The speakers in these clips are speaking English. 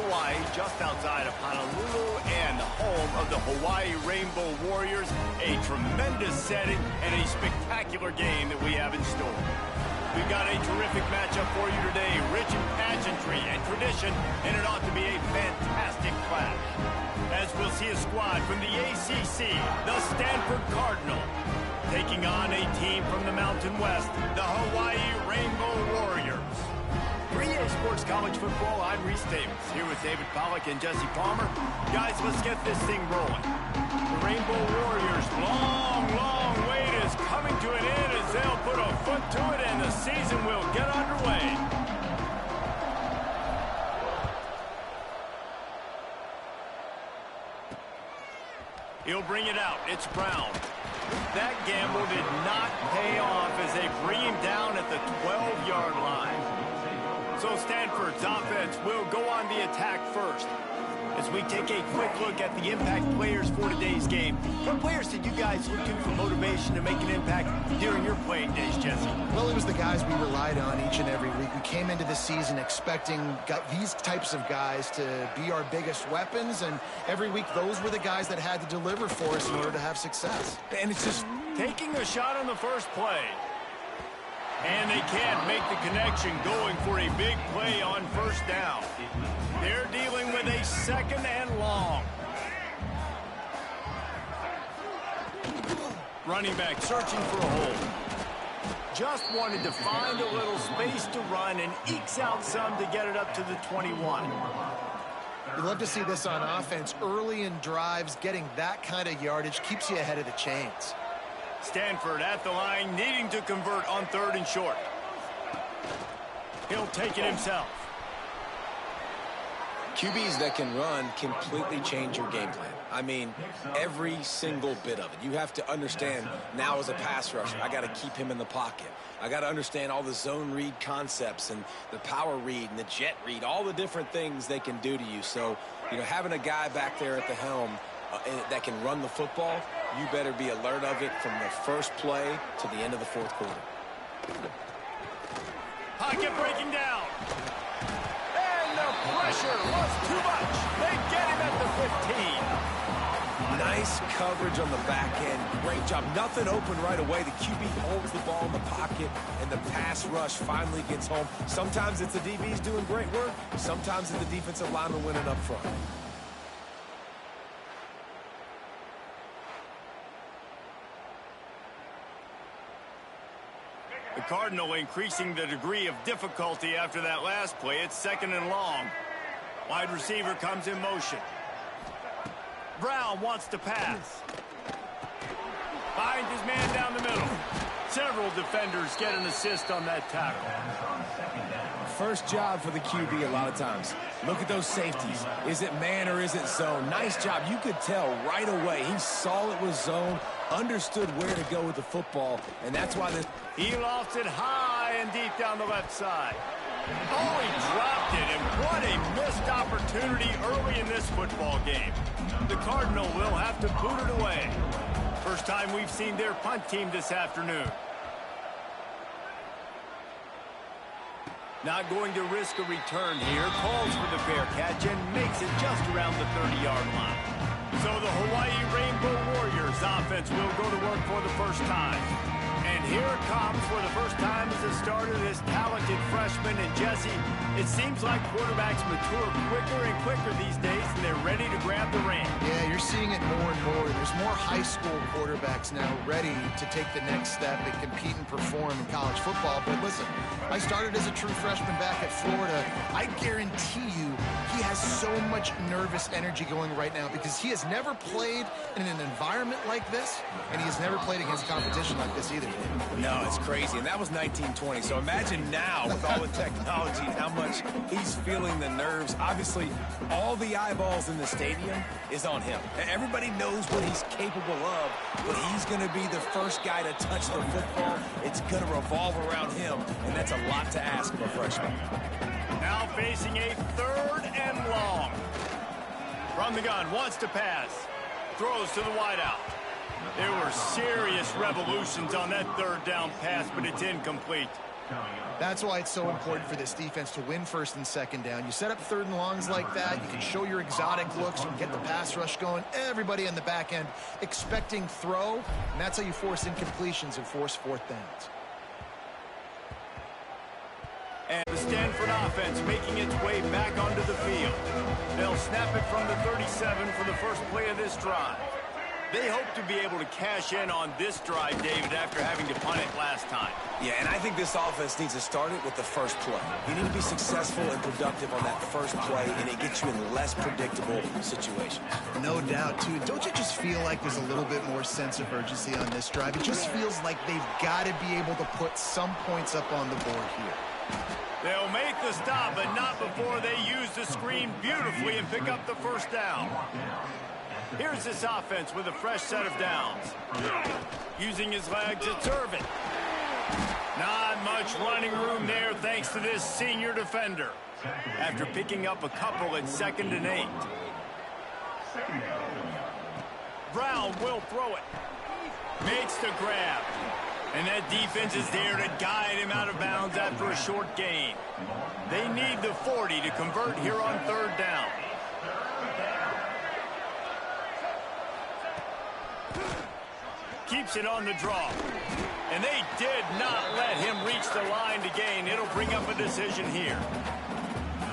Hawaii, just outside of Honolulu, and the home of the Hawaii Rainbow Warriors. A tremendous setting and a spectacular game that we have in store. We've got a terrific matchup for you today, rich in pageantry and tradition, and it ought to be a fantastic clash. As we'll see a squad from the ACC, the Stanford Cardinal, taking on a team from the Mountain West, the Hawaii Rainbow Warriors. 3A Sports College Football, I'm Reese Davis, here with David Pollack and Jesse Palmer. Guys, let's get this thing rolling. The Rainbow Warriors' long wait is coming to an end as they'll put a foot to it and the season will get underway. He'll bring it out. It's Brown. That gamble did not pay off as they bring him down at the 12-yard line. So Stanford's offense will go on the attack first. As we take a quick look at the impact players for today's game, what players did you guys look to for motivation to make an impact during your playing days, Jesse? Well, it was the guys we relied on each and every week. We came into the season expecting these types of guys to be our biggest weapons, and every week those were the guys that had to deliver for us in order to have success. And it's just taking a shot on the first play. And they can't make the connection going for a big play on first down. They're dealing with a second and long. Running back searching for a hole. Just wanted to find a little space to run and ekes out some to get it up to the 21. You love to see this on offense. Early in drives, getting that kind of yardage keeps you ahead of the chains. Stanford at the line, needing to convert on 3rd and short. He'll take it himself. QBs that can run completely change your game plan. I mean, every single bit of it. You have to understand now as a pass rusher, I got to keep him in the pocket. I got to understand all the zone read concepts and the power read and the jet read, all the different things they can do to you. So, you know, having a guy back there at the helm that can run the football, you better be alert of it from the first play to the end of the 4th quarter. Pocket breaking down. And the pressure was too much. They get him at the 15. Nice coverage on the back end. Great job. Nothing open right away. The QB holds the ball in the pocket, and the pass rush finally gets home. Sometimes it's the DBs doing great work. Sometimes it's the defensive lineman winning up front. The Cardinal increasing the degree of difficulty after that last play. It's 2nd and long. Wide receiver comes in motion. Brown wants to pass. Finds his man down the middle. Several defenders get an assist on that tackle. First job for the QB a lot of times. Look at those safeties. Is it man or is it zone? Nice job. You could tell right away. He saw it was zone, understood where to go with the football, and that's why this... He lofts it high and deep down the left side. Oh, he dropped it, and what a missed opportunity early in this football game. The Cardinal will have to boot it away. First time we've seen their punt team this afternoon. Not going to risk a return here. Calls for the fair catch and makes it just around the 30-yard line. So the Hawaii Rainbow Warriors offense will go to work for the first time. And here it comes for the first time as a starter, this talented freshman. And Jesse, it seems like quarterbacks mature quicker and quicker these days, and they're ready to grab the reins. Yeah, you're seeing it more and more. There's more high school quarterbacks now ready to take the next step and compete and perform in college football. But listen, I started as a true freshman back at Florida. I guarantee you he has so much nervous energy going right now because he has never played in an environment like this, and he has never played against competition like this either. No, it's crazy, and that was 1920. So imagine now with all the technology and how much he's feeling the nerves. Obviously, all the eyeballs in the stadium is on him. Everybody knows what he's capable of, but he's going to be the first guy to touch the football. It's going to revolve around him, and that's a lot to ask of a freshman. Now facing a 3rd and long. From the gun, wants to pass. Throws to the wideout. There were serious revolutions on that 3rd down pass, but it's incomplete. That's why it's so important for this defense to win first and second down. You set up third and longs like that, you can show your exotic looks, you can get the pass rush going, everybody on the back end expecting throw, and that's how you force incompletions and force fourth downs. And the Stanford offense making its way back onto the field. They'll snap it from the 37 for the first play of this drive. They hope to be able to cash in on this drive, David, after having to punt it last time. Yeah, and I think this offense needs to start it with the first play. You need to be successful and productive on that first play, and it gets you in less predictable situations. No doubt, too. Don't you just feel like there's a little bit more sense of urgency on this drive? It just feels like they've got to be able to put some points up on the board here. They'll make the stop, but not before they use the screen beautifully and pick up the first down. Here's this offense with a fresh set of downs. Using his legs, it's Irvin. Not much running room there thanks to this senior defender. After picking up a couple at 2nd and 8. Brown will throw it. Makes the grab. And that defense is there to guide him out of bounds after a short gain. They need the 40 to convert here on 3rd down. Keeps it on the draw. And they did not let him reach the line to gain. It'll bring up a decision here.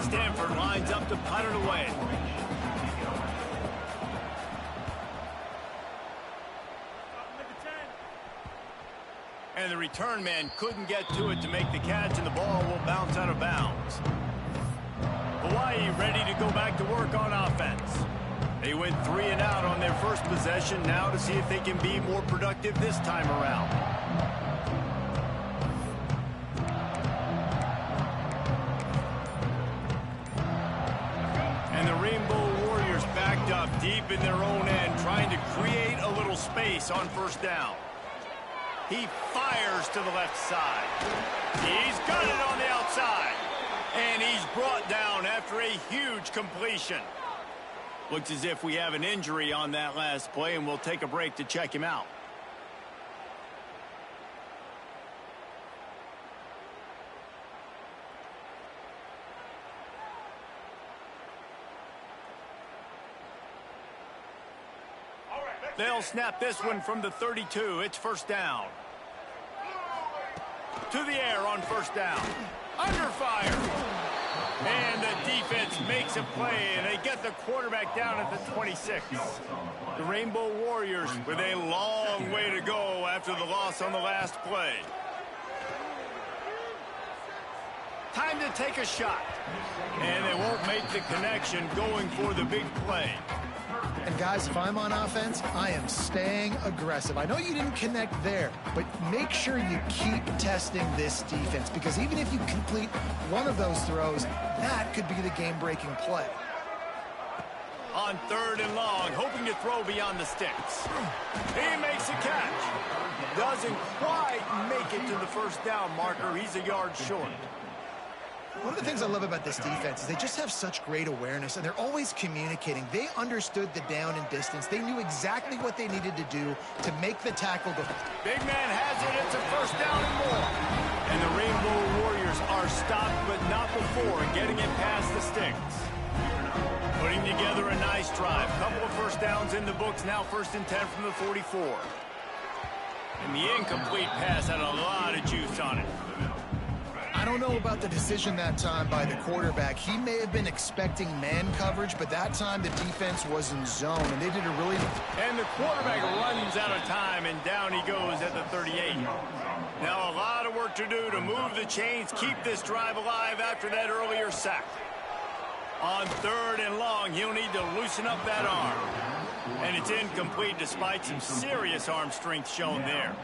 Stanford lines up to punt it away. And the return man couldn't get to it to make the catch, and the ball will bounce out of bounds. Hawaii ready to go back to work on offense. They went 3 and out on their first possession, now to see if they can be more productive this time around. And the Rainbow Warriors backed up deep in their own end, trying to create a little space on 1st down. He fires to the left side. He's got it on the outside. And he's brought down after a huge completion. Looks as if we have an injury on that last play, and we'll take a break to check him out. They'll snap this one from the 32. It's 1st down. To the air on 1st down. Under fire. And the defense makes a play, and they get the quarterback down at the 26. The Rainbow Warriors with a long way to go after the loss on the last play. Time to take a shot. And they won't make the connection going for the big play. And guys, if I'm on offense, I am staying aggressive. I know you didn't connect there, but make sure you keep testing this defense, because even if you complete one of those throws, that could be the game-breaking play. On 3rd and long, hoping to throw beyond the sticks. He makes a catch. Doesn't quite make it to the 1st down marker. He's a yard short. One of the things I love about this defense is they just have such great awareness, and they're always communicating. They understood the down and distance. They knew exactly what they needed to do to make the tackle go. Big man has it. It's a 1st down and more. And the Rainbow Warriors are stopped, but not before getting it past the sticks. Putting together a nice drive. Couple of 1st downs in the books. Now 1st and 10 from the 44. And the incomplete pass had a lot of juice on it. I don't know about the decision that time by the quarterback. He may have been expecting man coverage, but that time the defense was in zone, and they did a really... And the quarterback runs out of time, and down he goes at the 38. Now a lot of work to do to move the chains, keep this drive alive after that earlier sack. On 3rd and long, he'll need to loosen up that arm. And it's incomplete despite some serious arm strength shown there.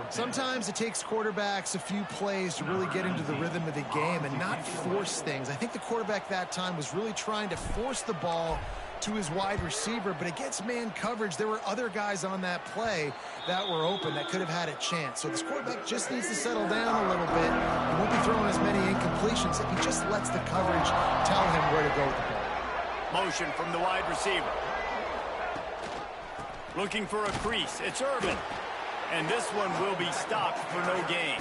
Sometimes it takes quarterbacks a few plays to really get into the rhythm of the game and not force things. I think the quarterback that time was really trying to force the ball to his wide receiver, but against man coverage, there were other guys on that play that were open that could have had a chance. So this quarterback just needs to settle down a little bit. He won't be throwing as many incompletions if he just lets the coverage tell him where to go with the ball. Motion from the wide receiver. Looking for a crease. It's Irvin. And this one will be stopped for no gain.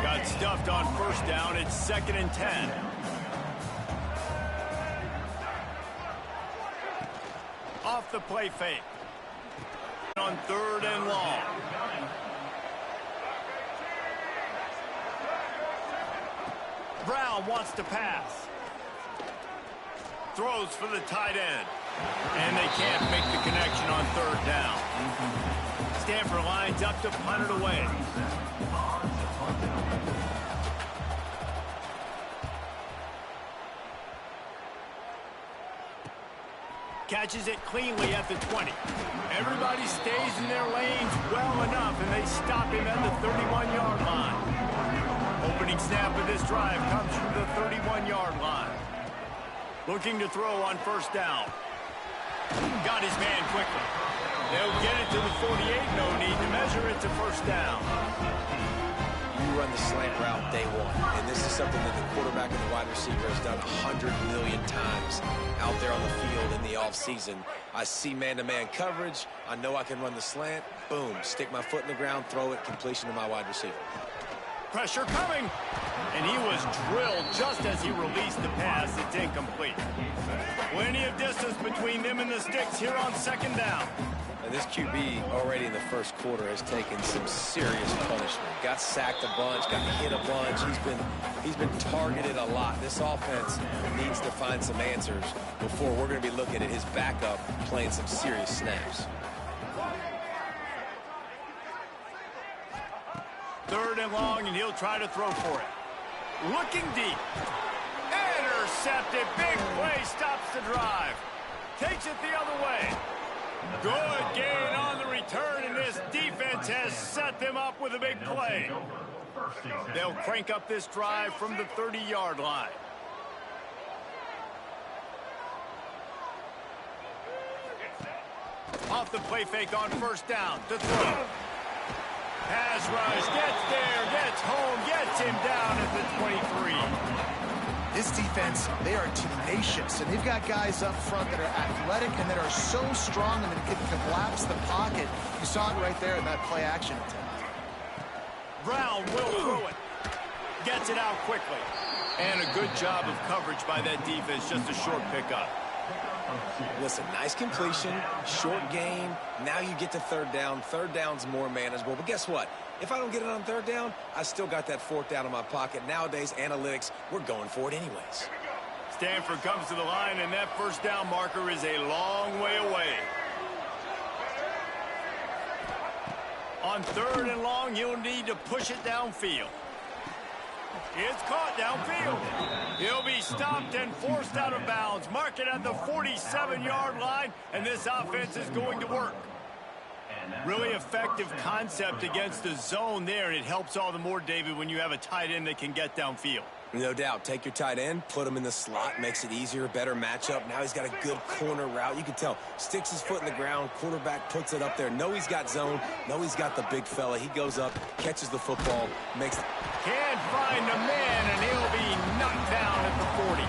Got stuffed on first down. It's 2nd and 10. Off the play fake. On 3rd and long. Brown wants to pass. Throws for the tight end. And they can't make the connection on 3rd down. Stanford lines up to punt it away. Catches it cleanly at the 20. Everybody stays in their lanes well enough, and they stop him at the 31-yard line. Opening snap of this drive comes from the 31-yard line. Looking to throw on 1st down. Got his man quickly. They'll get it to the 48. No need to measure it to 1st down. You run the slant route day one, and this is something that the quarterback and the wide receiver has done 100 million times out there on the field in the offseason. I see man-to-man coverage. I know I can run the slant. Boom, stick my foot in the ground, throw it, completion to my wide receiver. Pressure coming, and he was drilled just as he released the pass. It's incomplete. Plenty of distance between them and the sticks here on 2nd down. And this QB already in the 1st quarter has taken some serious punishment. Got sacked a bunch, got hit a bunch. He's been targeted a lot. This offense needs to find some answers before we're going to be looking at his backup playing some serious snaps. 3rd and long, and he'll try to throw for it. Looking deep. Intercepted. Big play stops the drive. Takes it the other way. Good gain on the return, and this defense has set them up with a big play. They'll crank up this drive from the 30-yard line. Off the play fake on 1st down to throw. Pass rush, gets there, gets home, gets him down at the 23. This defense, they are tenacious, and they've got guys up front that are athletic and that are so strong and that can collapse the pocket. You saw it right there in that play-action attempt. Brown will throw it. Gets it out quickly. And a good job of coverage by that defense, just a short pickup. Listen, nice completion, short game. Now you get to 3rd down. 3rd down's more manageable. But guess what? If I don't get it on 3rd down, I still got that 4th down in my pocket. Nowadays, analytics, we're going for it anyways. Stanford comes to the line, and that 1st down marker is a long way away. On 3rd and long, you'll need to push it downfield. It's caught downfield. He'll be stopped and forced out of bounds. Mark it at the 47-yard line, and this offense is going to work. Really effective concept against the zone there, and it helps all the more, David, when you have a tight end that can get downfield. No doubt. Take your tight end, put him in the slot, makes it easier, better matchup. Now he's got a good corner route. You can tell. Sticks his foot in the ground, quarterback puts it up there. Know he's got zone, know he's got the big fella. He goes up, catches the football, makes it. Can't find a man, and he'll be knocked down at the 40.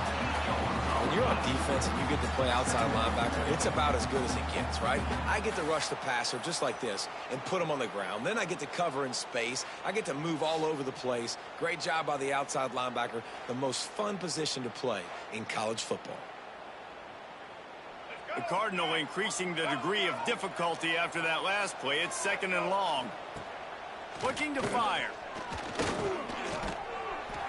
When you're on defense and you get to play outside linebacker, it's about as good as it gets, right? I get to rush the passer just like this and put him on the ground. Then I get to cover in space. I get to move all over the place. Great job by the outside linebacker. The most fun position to play in college football. The Cardinal increasing the degree of difficulty after that last play. It's 2nd and long. Looking to fire.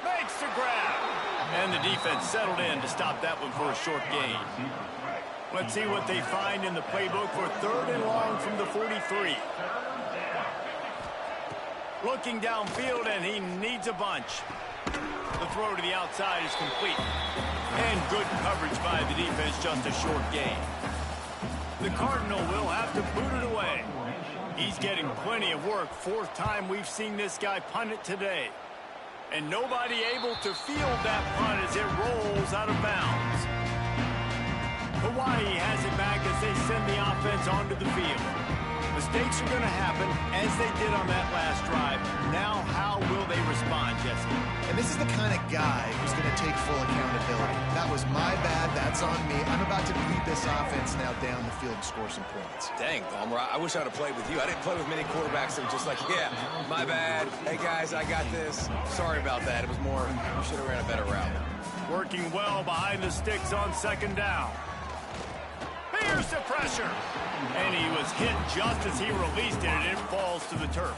Makes the grab. And the defense settled in to stop that one for a short gain. Let's see what they find in the playbook for 3rd and long from the 43. Looking downfield, and he needs a bunch. The throw to the outside is complete. And good coverage by the defense, just a short gain. The Cardinal will have to boot it away. He's getting plenty of work. 4th time we've seen this guy punt it today. And nobody able to field that punt as it rolls out of bounds. Hawaii has it back as they send the offense onto the field. Mistakes are going to happen, as they did on that last drive. Now, how will they respond, Jesse? And this is the kind of guy who's going to take full accountability. That was my bad. That's on me. I'm about to lead this offense now down the field and score some points. Dang, Palmer, I wish I'd have played with you. I didn't play with many quarterbacks that were just like, yeah, my bad. Hey, guys, I got this. Sorry about that. It was more, we should have ran a better route. Working well behind the sticks on second down. Here's the pressure. And he was hit just as he released it, and it falls to the turf.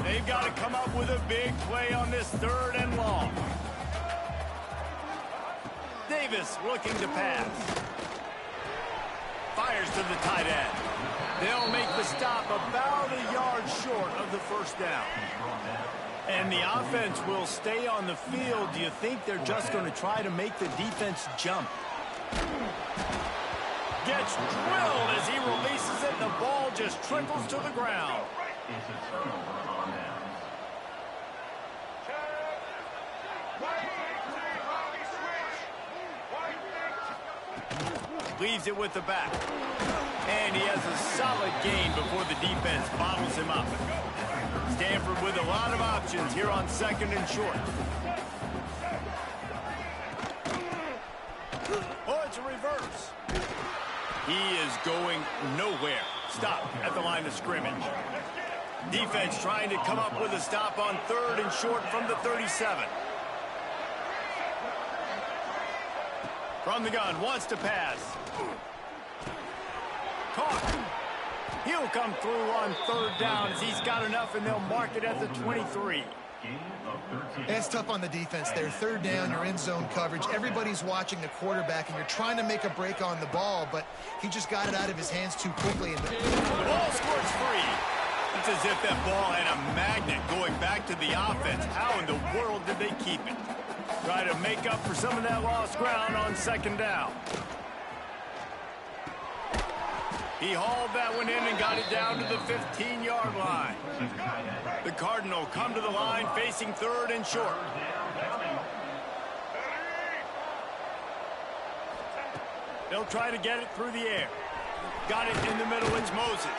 They've got to come up with a big play on this 3rd and long. Davis looking to pass. Fires to the tight end. They'll make the stop about a yard short of the 1st down. And the offense will stay on the field. Do you think they're just going to try to make the defense jump? Gets drilled as he releases it. The ball just trickles to the ground. Leaves it with the back. And he has a solid gain before the defense bottles him up. Stanford with a lot of options here on 2nd and short. Oh, it's a reverse. He is going nowhere. Stop at the line of scrimmage. Defense trying to come up with a stop on 3rd and short from the 37. From the gun, wants to pass. Caught. He'll come through on 3rd down as he's got enough, and they'll mark it at the 23. It's tough on the defense there. 3rd down, you're in zone coverage. Everybody's watching the quarterback, and you're trying to make a break on the ball, but he just got it out of his hands too quickly. And the ball squirts free. It's as if that ball had a magnet going back to the offense. How in the world did they keep it? Try to make up for some of that lost ground on 2nd down. He hauled that one in and got it down to the 15-yard line. The Cardinal come to the line facing 3rd and short. They'll try to get it through the air. Got it in the middle. It's Moses.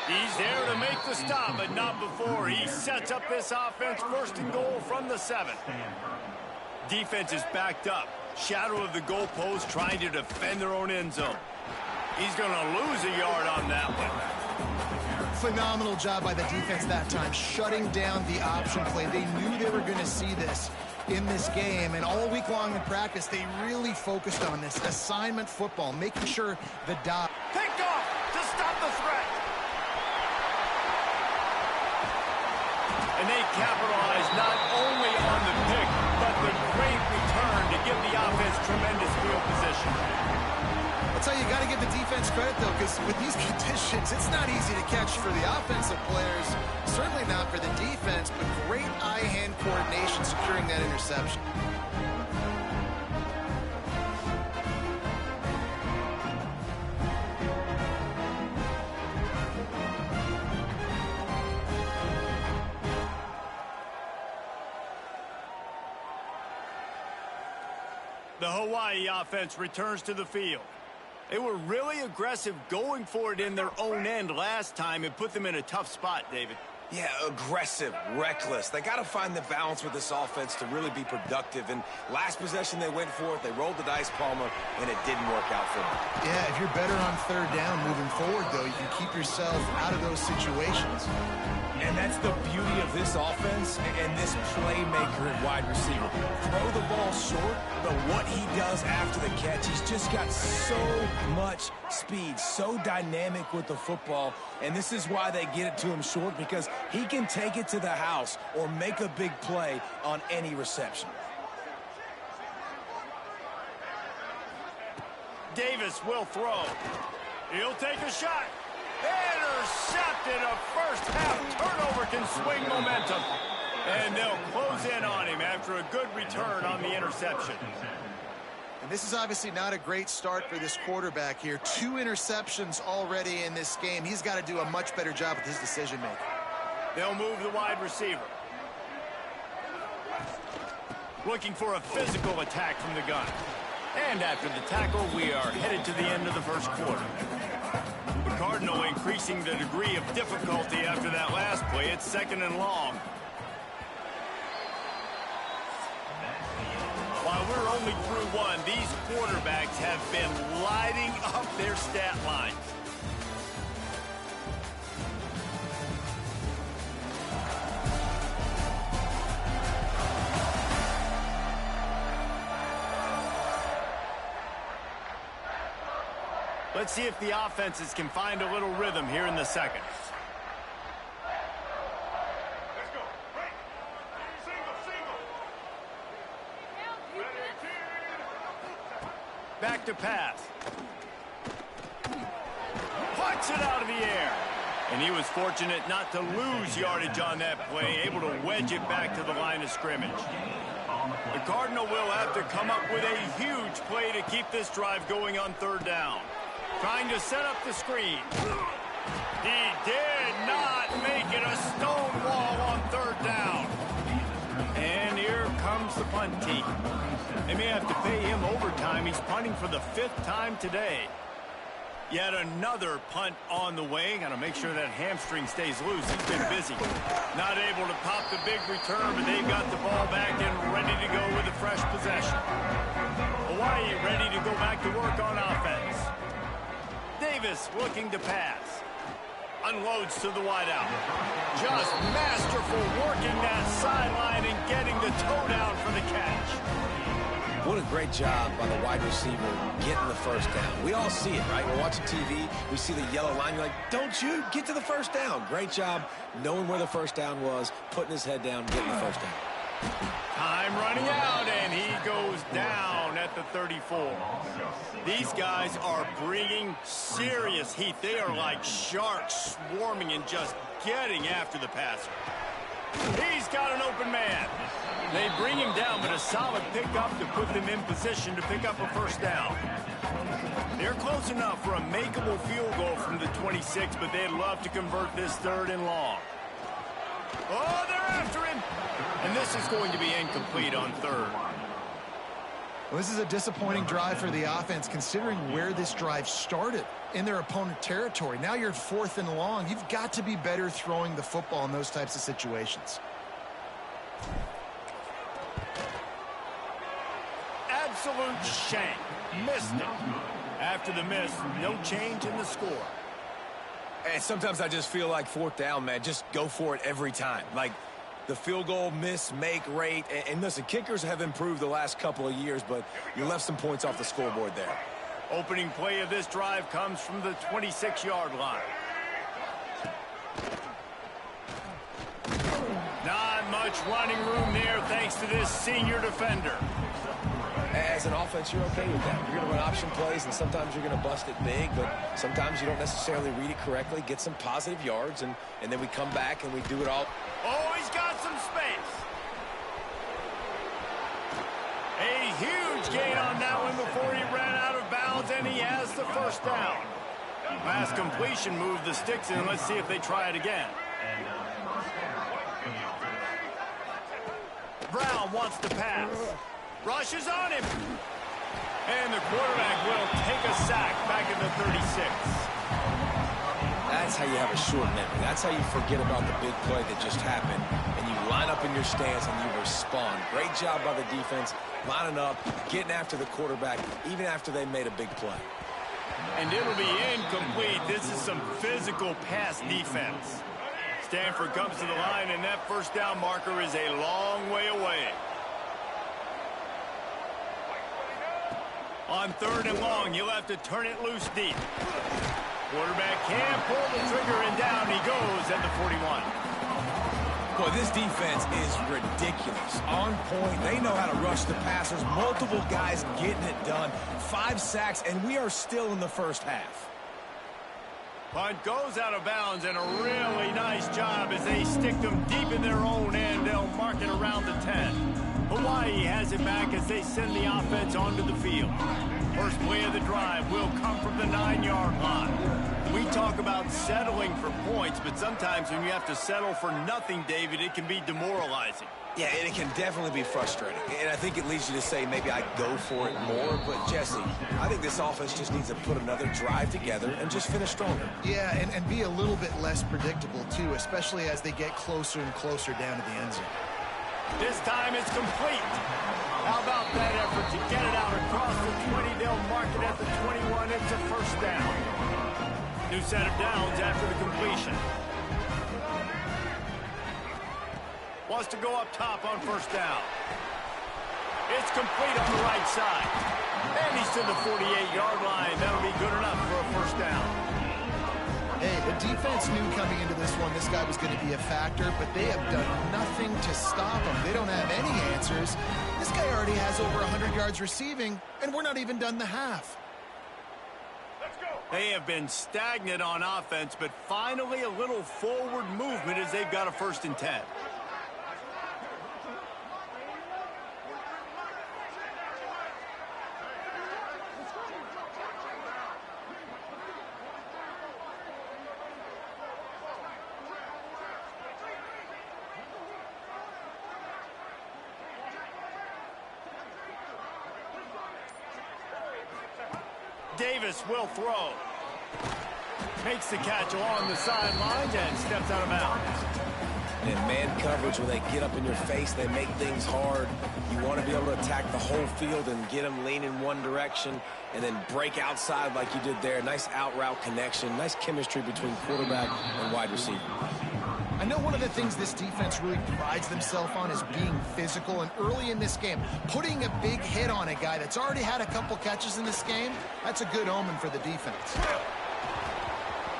He's there to make the stop, but not before. He sets up this offense 1st and goal from the 7. Defense is backed up. Shadow of the goalpost trying to defend their own end zone. He's going to lose a yard on that one. Phenomenal job by the defense that time, shutting down the option play. They knew they were going to see this in this game, and all week long in practice, they really focused on this assignment football, making sure the dot. Picked off to stop the threat. And they capitalize not only on the pick, but the great return to give the offense tremendous field position. That's how you got to give the defense credit, though, because with these conditions, it's not easy to catch for the offensive players. Certainly not for the defense, but great eye-hand coordination securing that interception. The Hawaii offense returns to the field. They were really aggressive going for it in their own end last time and put them in a tough spot, David. Yeah, aggressive, reckless. They got to find the balance with this offense to really be productive. And last possession they went for it, they rolled the dice, Palmer, and it didn't work out for them. Yeah, if you're better on 3rd down moving forward, though, you can keep yourself out of those situations. And that's the beauty of this offense and this playmaker at wide receiver. Throw the ball short, but what he does after the catch, he's just got so much speed, so dynamic with the football. And this is why they get it to him short, because he can take it to the house or make a big play on any reception. Davis will throw. He'll take a shot. Intercepted. A first-half turnover can swing momentum. And they'll close in on him after a good return on the interception. And this is obviously not a great start for this quarterback here. 2 interceptions already in this game. He's got to do a much better job with his decision-making. They'll move the wide receiver. Looking for a physical attack from the gun. And after the tackle, we are headed to the end of the first quarter. The Cardinal increasing the degree of difficulty after that last play. It's 2nd and long. While we're only through one, these quarterbacks have been lighting up their stat lines. Let's see if the offenses can find a little rhythm here in the second. Let's go. Break. Single. Back to pass. Puts it out of the air. And he was fortunate not to lose yardage on that play, able to wedge it back to the line of scrimmage. The Cardinal will have to come up with a huge play to keep this drive going on 3rd down. Trying to set up the screen. He did not make it a stone wall on 3rd down. And here comes the punt team. They may have to pay him overtime. He's punting for the 5th time today. Yet another punt on the way. Got to make sure that hamstring stays loose. He's been busy. Not able to pop the big return, but they've got the ball back and ready to go with a fresh possession. Hawaii ready to go back to work on offense. Davis looking to pass. Unloads to the wideout. Just masterful working that sideline and getting the toe down for the catch. What a great job by the wide receiver getting the 1st down. We all see it, right? We're watching TV. We see the yellow line. You're like, don't shoot. Get to the 1st down. Great job knowing where the 1st down was, putting his head down, getting the 1st down. Time running out, and he goes down at the 34. These guys are bringing serious heat. They are like sharks swarming and just getting after the passer. He's got an open man. They bring him down, but a solid pickup to put them in position to pick up a 1st down. They're close enough for a makeable field goal from the 26, but they'd love to convert this 3rd and long. Oh, they're after him. And this is going to be incomplete on 3rd. Well, this is a disappointing drive for the offense, considering where this drive started in their opponent territory. Now you're at 4th and long. You've got to be better throwing the football in those types of situations. Absolute shank. Missed it. After the miss, no change in the score. And sometimes I just feel like 4th down, man. Just go for it every time. Like the field goal miss, make rate. And listen, kickers have improved the last couple of years, but you left some points off the scoreboard there. Opening play of this drive comes from the 26-yard line. Not much running room there thanks to this senior defender. As an offense, you're okay with that. You're going to run option plays, and sometimes you're going to bust it big, but sometimes you don't necessarily read it correctly, get some positive yards, and then we come back and we do it all. Oh, he's got some space. A huge gain on that one before he ran out of bounds, and he has the 1st down. Pass completion moved the sticks in. Let's see if they try it again. Brown wants to pass. Rushes on him. And the quarterback will take a sack back at the 36. That's how you have a short memory. That's how you forget about the big play that just happened, and you line up in your stance and you respond. Great job by the defense, lining up, getting after the quarterback, even after they made a big play. And it'll be incomplete. This is some physical pass defense. Stanford comes to the line, and that 1st down marker is a long way away. On 3rd and long, you'll have to turn it loose deep. Quarterback can't pull the trigger, and down he goes at the 41. Boy, this defense is ridiculous. On point. They know how to rush the passers. Multiple guys getting it done. 5 sacks, and we are still in the 1st half. Punt goes out of bounds, and a really nice job as they stick them deep in their own end. They'll mark it around the 10. Hawaii has it back as they send the offense onto the field. First play of the drive will come from the 9-yard line. We talk about settling for points, but sometimes when you have to settle for nothing, David, it can be demoralizing. Yeah, and it can definitely be frustrating. And I think it leads you to say maybe I go for it more. But, Jesse, I think this offense just needs to put another drive together and just finish stronger. Yeah, and be a little bit less predictable, too, especially as they get closer and closer down to the end zone. This time it's complete. How about that effort to get it out across the 20? They'll mark it at the 21. It's a first down. New set of downs after the completion. Wants to go up top on first down. It's complete on the right side. And he's to the 48-yard line. That'll be good enough for a first down. Hey, the defense knew coming into this one this guy was going to be a factor, but they have done nothing to stop him. They don't have any answers. This guy already has over 100 yards receiving, and we're not even done the half. Let's go. They have been stagnant on offense, but finally a little forward movement as they've got a 1st and 10. Davis will throw. Makes the catch along the sidelines and steps out of bounds. And in man coverage, when they get up in your face, they make things hard. You want to be able to attack the whole field and get them lean in one direction and then break outside like you did there. Nice out route connection, nice chemistry between quarterback and wide receiver. I know one of the things this defense really prides themselves on is being physical, and early in this game, putting a big hit on a guy that's already had a couple catches in this game, that's a good omen for the defense.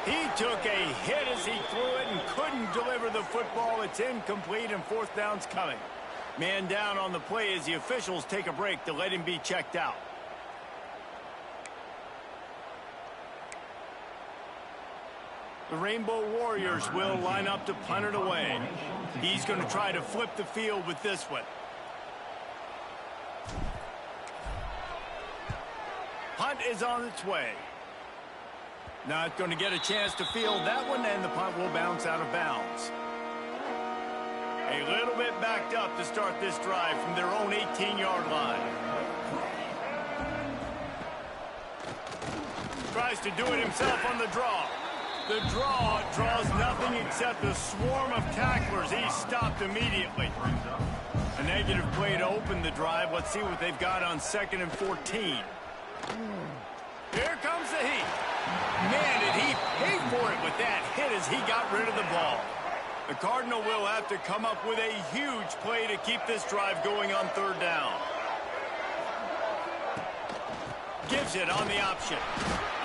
He took a hit as he threw it and couldn't deliver the football. It's incomplete and 4th down's coming. Man down on the play as the officials take a break to let him be checked out. The Rainbow Warriors will line up to punt it away. He's going to try to flip the field with this one. Punt is on its way. Not going to get a chance to field that one, and the punt will bounce out of bounds. A little bit backed up to start this drive from their own 18-yard line. Tries to do it himself on the draw. The draw draws nothing except a swarm of tacklers. He's stopped immediately. A negative play to open the drive. Let's see what they've got on 2nd and 14. Here comes the heat. Man, did he pay for it with that hit as he got rid of the ball. The Cardinal will have to come up with a huge play to keep this drive going on 3rd down. Gives it on the option.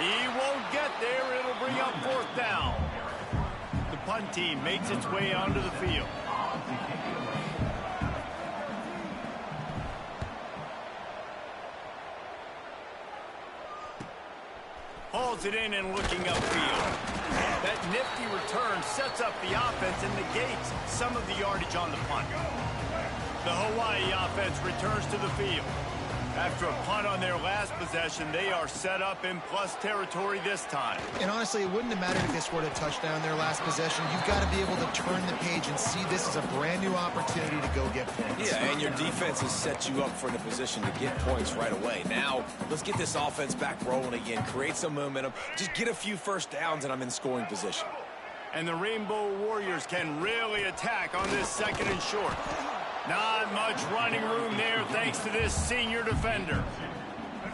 He won't get there. It'll bring up 4th down. The punt team makes its way onto the field. Hauls it in and looking upfield. That nifty return sets up the offense and negates some of the yardage on the punt. The Hawaii offense returns to the field. After a punt on their last possession, they are set up in plus territory this time. And honestly, it wouldn't have mattered if they scored a touchdown their last possession. You've got to be able to turn the page and see this as a brand new opportunity to go get points. Yeah, and your defense has set you up for the position to get points right away. Now, let's get this offense back rolling again, create some momentum, just get a few first downs, and I'm in scoring position. And the Rainbow Warriors can really attack on this 2nd and short. Not much running room there thanks to this senior defender.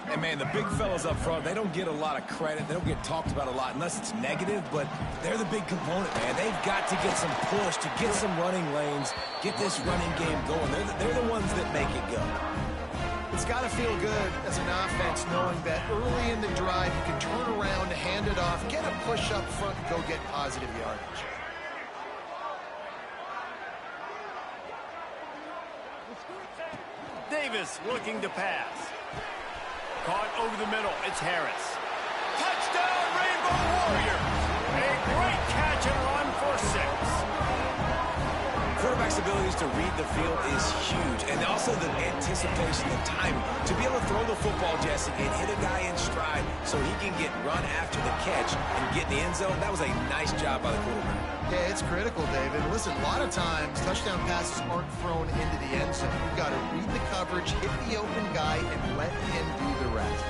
And, man, the big fellas up front, they don't get a lot of credit. They don't get talked about a lot unless it's negative, but they're the big component, man. They've got to get some push, to get some running lanes, get this running game going. They're the ones that make it go. It's got to feel good as an offense knowing that early in the drive you can turn around, hand it off, get a push up front, and go get positive yardage. Davis looking to pass. Caught over the middle. It's Harris. Touchdown, Rainbow Warriors! A great catch and run for 6. Quarterbacks abilities to read the field is huge. And also the anticipation, the timing. To be able to throw the football, Jesse, and hit a guy in stride so he can get run after the catch and get in the end zone, that was a nice job by the quarterback. Yeah, it's critical, David. Listen, a lot of times touchdown passes aren't thrown into the end zone. You've got to read the coverage, hit the open guy, and let him do the rest.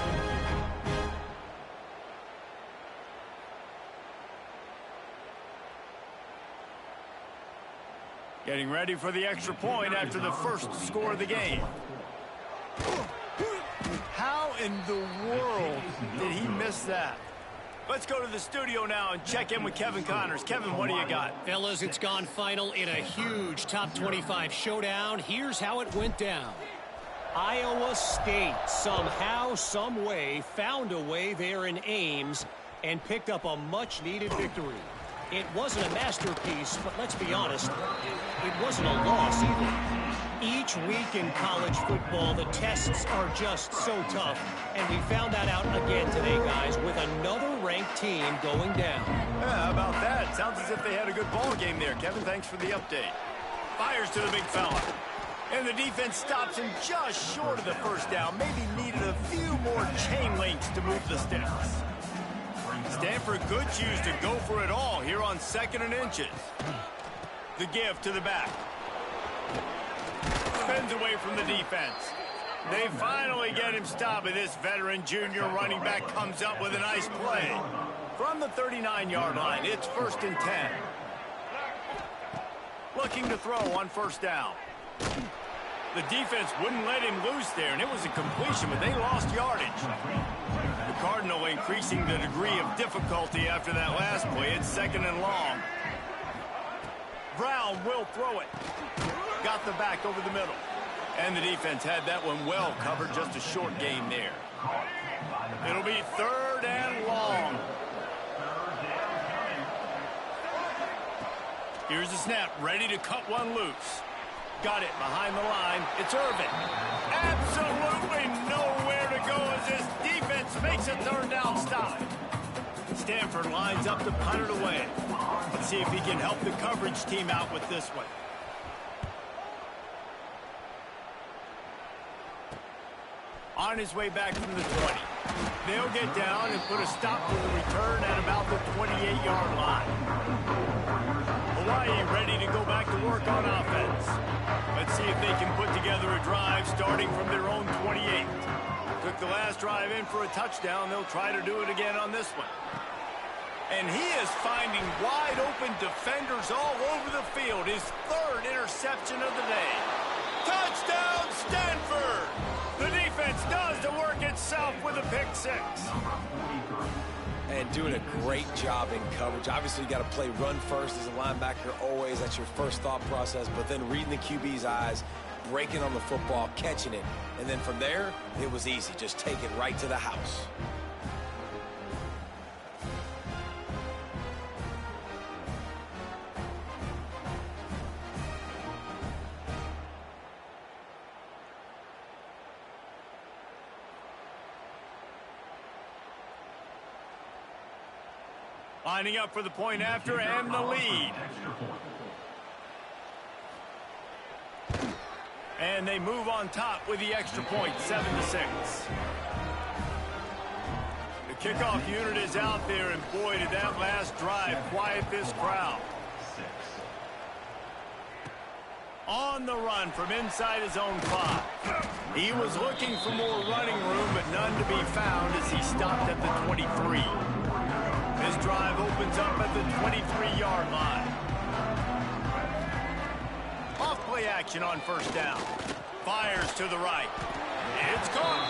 Getting ready for the extra point after the first score of the game. How in the world did he miss that? Let's go to the studio now and check in with Kevin Connors. Kevin, what do you got? Fellas, it's gone final in a huge top 25 showdown. Here's how it went down. Iowa State somehow, some way, found a way there in Ames and picked up a much-needed victory. It wasn't a masterpiece, but let's be honest, it wasn't a loss either. Each week in college football, the tests are just so tough, and we found that out again today, guys, with another ranked team going down. Yeah, how about that? Sounds as if they had a good ball game there. Kevin, thanks for the update. Fires to the big fella. And the defense stops him just short of the first down. Maybe needed a few more chain links to move the sticks. Stanford could choose to go for it all here on 2nd and inches. The give to the back. Spins away from the defense. They finally get him stopped, and this veteran junior running back comes up with a nice play. From the 39-yard line, it's 1st and 10. Looking to throw on first down. The defense wouldn't let him loose there, and it was a completion, but they lost yardage. The Cardinal increasing the degree of difficulty after that last play. It's 2nd and long. Brown will throw it. Got the back over the middle. And the defense had that one well covered, just a short gain there. It'll be 3rd and long. Here's the snap, ready to cut one loose. Got it behind the line. It's Irvin. Absolutely nowhere to go as this defense makes a 3rd down stop. Stanford lines up to punt it away. Let's see if he can help the coverage team out with this one. On his way back from the 20. They'll get down and put a stop to the return at about the 28-yard line. Hawaii ready to go back to work on offense. Let's see if they can put together a drive starting from their own 28. Took the last drive in for a touchdown. They'll try to do it again on this one. And he is finding wide open defenders all over the field. His 3rd interception of the day. Touchdown, Stanford! The defense does the work itself with a pick 6. And doing a great job in coverage. Obviously, you got to play run first as a linebacker always. That's your first thought process. But then reading the QB's eyes, breaking on the football, catching it. And then from there, it was easy. Just take it right to the house. Lining up for the point after and the lead. And they move on top with the extra point, 7-6. The kickoff unit is out there, and boy, did that last drive quiet this crowd. On the run from inside his own 5. He was looking for more running room, but none to be found as he stopped at the 23. This drive opens up at the 23-yard line. Off-play action on first down. Fires to the right. It's caught.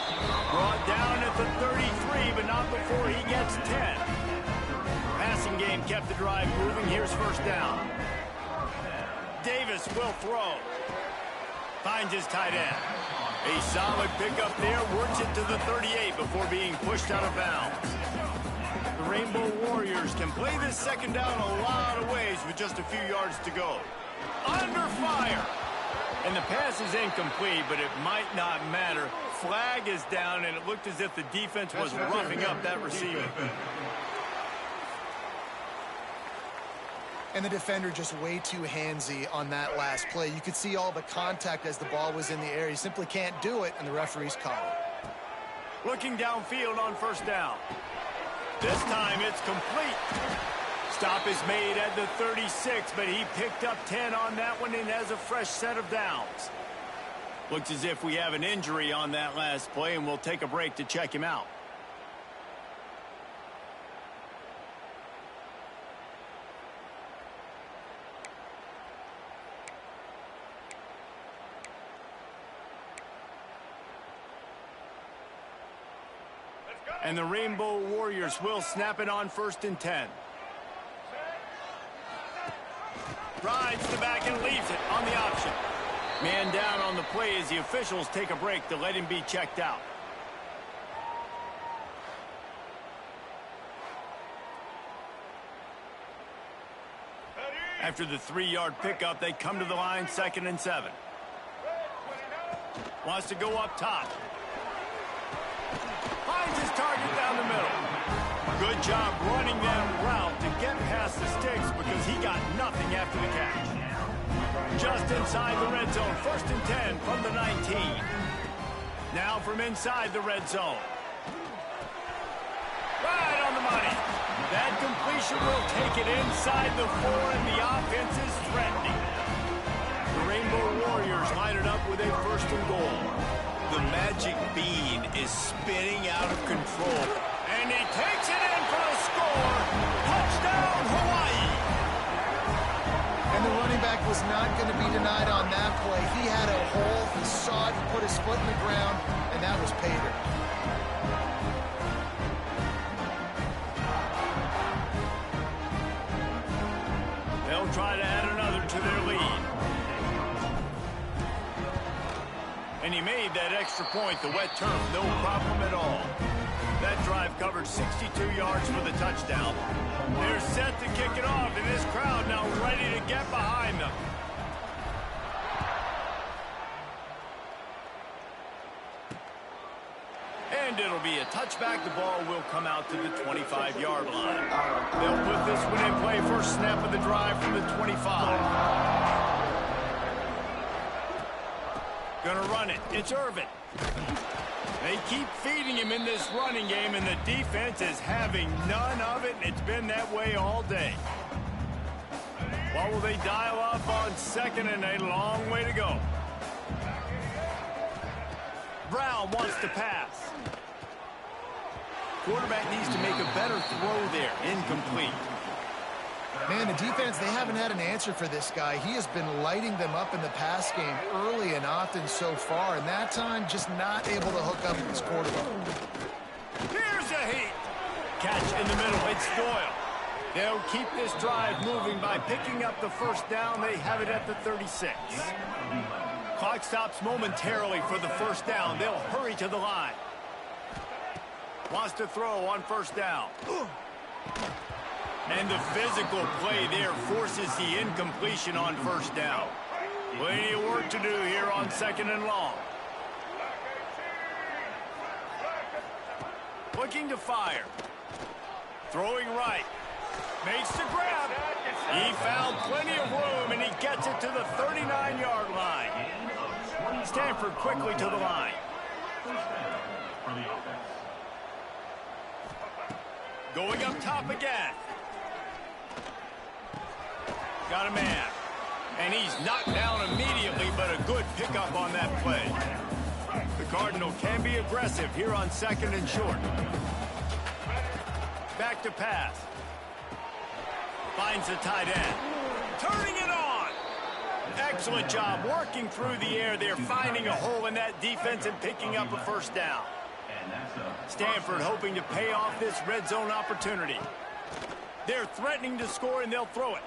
Brought down at the 33, but not before he gets 10. Passing game kept the drive moving. Here's first down. Davis will throw. Finds his tight end. A solid pickup there. Works it to the 38 before being pushed out of bounds. The Rainbow Warriors can play this 2nd down a lot of ways with just a few yards to go. Under fire. And the pass is incomplete, but it might not matter. Flag is down, and it looked as if the defense was roughing up that receiver. And the defender just way too handsy on that last play. You could see all the contact as the ball was in the air. He simply can't do it, and the referee's caught it. Looking downfield on first down. This time it's complete. Stop is made at the 36, but he picked up 10 on that one and has a fresh set of downs. Looks as if we have an injury on that last play, and we'll take a break to check him out. And the Rainbow Warriors will snap it on 1st and 10. Rides the back and leaves it on the option. Man down on the play as the officials take a break to let him be checked out. After the 3-yard pickup, they come to the line 2nd and 7. Wants to go up top. Finds his target down the middle. Good job running that route to get past the sticks because he got nothing after the catch. Just inside the red zone, 1st and 10 from the 19. Now from inside the red zone. Right on the money. That completion will take it inside the 4, and the offense is threatening. The Rainbow Warriors line it up with a 1st and goal. The magic bean is spinning out of control. And he takes it in for a score. Touchdown, Hawaii. And the running back was not going to be denied on that play. He had a hole. He saw it. He put his foot in the ground, and that was pay dirt. They'll try to add another to their lead. And he made that extra point, the wet turf, no problem at all. That drive covered 62 yards for the touchdown. They're set to kick it off, and this crowd now ready to get behind them. And it'll be a touchback. The ball will come out to the 25-yard line. They'll put this one in play. First snap of the drive from the 25. Gonna run it. It's Irvin. They keep feeding him in this running game, and the defense is having none of it, and it's been that way all day. What will they dial up on 2nd and a long way to go? Brown wants to pass. Quarterback needs to make a better throw there. Incomplete. Man, the defense, they haven't had an answer for this guy. He has been lighting them up in the pass game early and often so far, and that time just not able to hook up with his quarterback. Here's a heat. Catch in the middle. It's Doyle. They'll keep this drive moving by picking up the 1st down. They have it at the 36. Clock stops momentarily for the 1st down. They'll hurry to the line. Wants to throw on 1st down. And the physical play there forces the incompletion on 1st down. Plenty of work to do here on 2nd and long. Looking to fire. Throwing right. Makes the grab. He found plenty of room, and he gets it to the 39-yard line. Stanford quickly to the line. Going up top again. Got a man. And he's knocked down immediately, but a good pickup on that play. The Cardinal can be aggressive here on 2nd and short. Back to pass. Finds the tight end. Turning it on. Excellent job working through the air there, finding a hole in that defense and picking up a 1st down. Stanford hoping to pay off this red zone opportunity. They're threatening to score, and they'll throw it.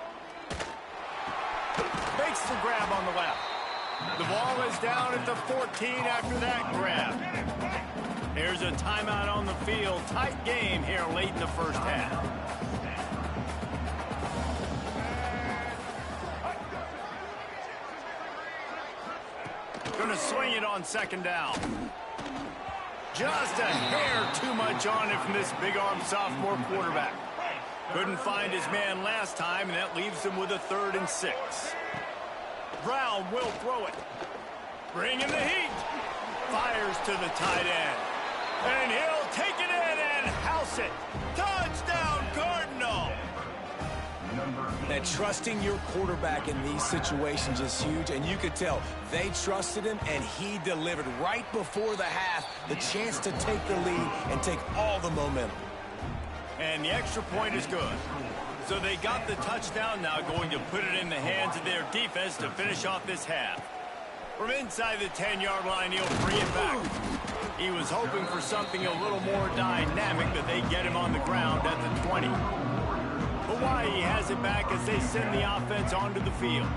Makes the grab on the left. The ball is down at the 14 after that grab. There's a timeout on the field. Tight game here late in the 1st half. Going to swing it on 2nd down. Just a hair too much on it from this big-arm sophomore quarterback. Couldn't find his man last time, and that leaves him with a 3rd and 6. Brown will throw it. Bringing the heat. Fires to the tight end. And he'll take it in and house it. Touchdown, Cardinal! And trusting your quarterback in these situations is huge, and you could tell they trusted him, and he delivered right before the half, the chance to take the lead and take all the momentum. And the extra point is good. So they got the touchdown, now going to put it in the hands of their defense to finish off this half. From inside the 10-yard line, he'll free it back. He was hoping for something a little more dynamic, but they get him on the ground at the 20. Hawaii has it back as they send the offense onto the field.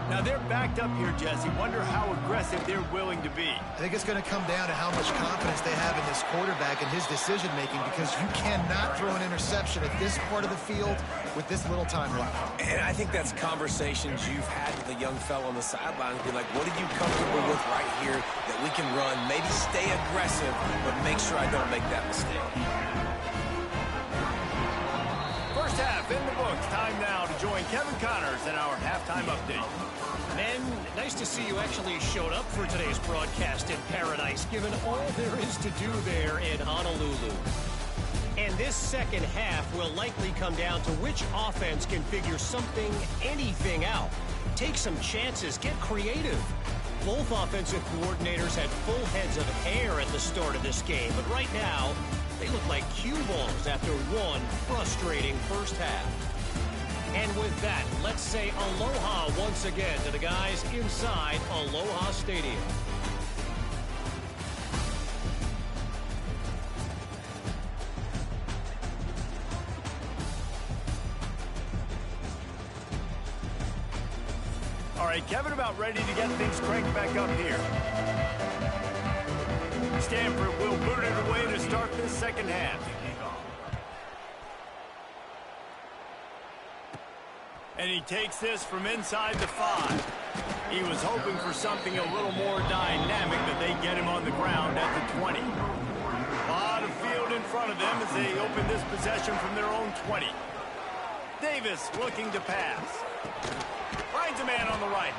Now they're backed up here, Jesse. Wonder how aggressive they're willing to be. I think it's going to come down to how much confidence they have in this quarterback and his decision-making, because you cannot throw an interception at this part of the field with this little time left. And I think that's conversations you've had with a young fellow on the sideline. Be like, what are you comfortable with right here that we can run? Maybe stay aggressive, but make sure I don't make that mistake. First half in the books. Time now to join Kevin Connors in our halftime update. Men, nice to see you actually showed up for today's broadcast in paradise, given all there is to do there in Honolulu. And this second half will likely come down to which offense can figure something, anything out. Take some chances, get creative. Both offensive coordinators had full heads of hair at the start of this game, but right now, they look like cue balls after one frustrating first half. And with that, let's say aloha once again to the guys inside Aloha Stadium. All right, Kevin, about ready to get things cranked back up here. Stanford will boot it away to start this second half. And he takes this from inside the 5. He was hoping for something a little more dynamic, but they get him on the ground at the 20. A lot of field in front of them as they open this possession from their own 20. Davis looking to pass. Finds a man on the right.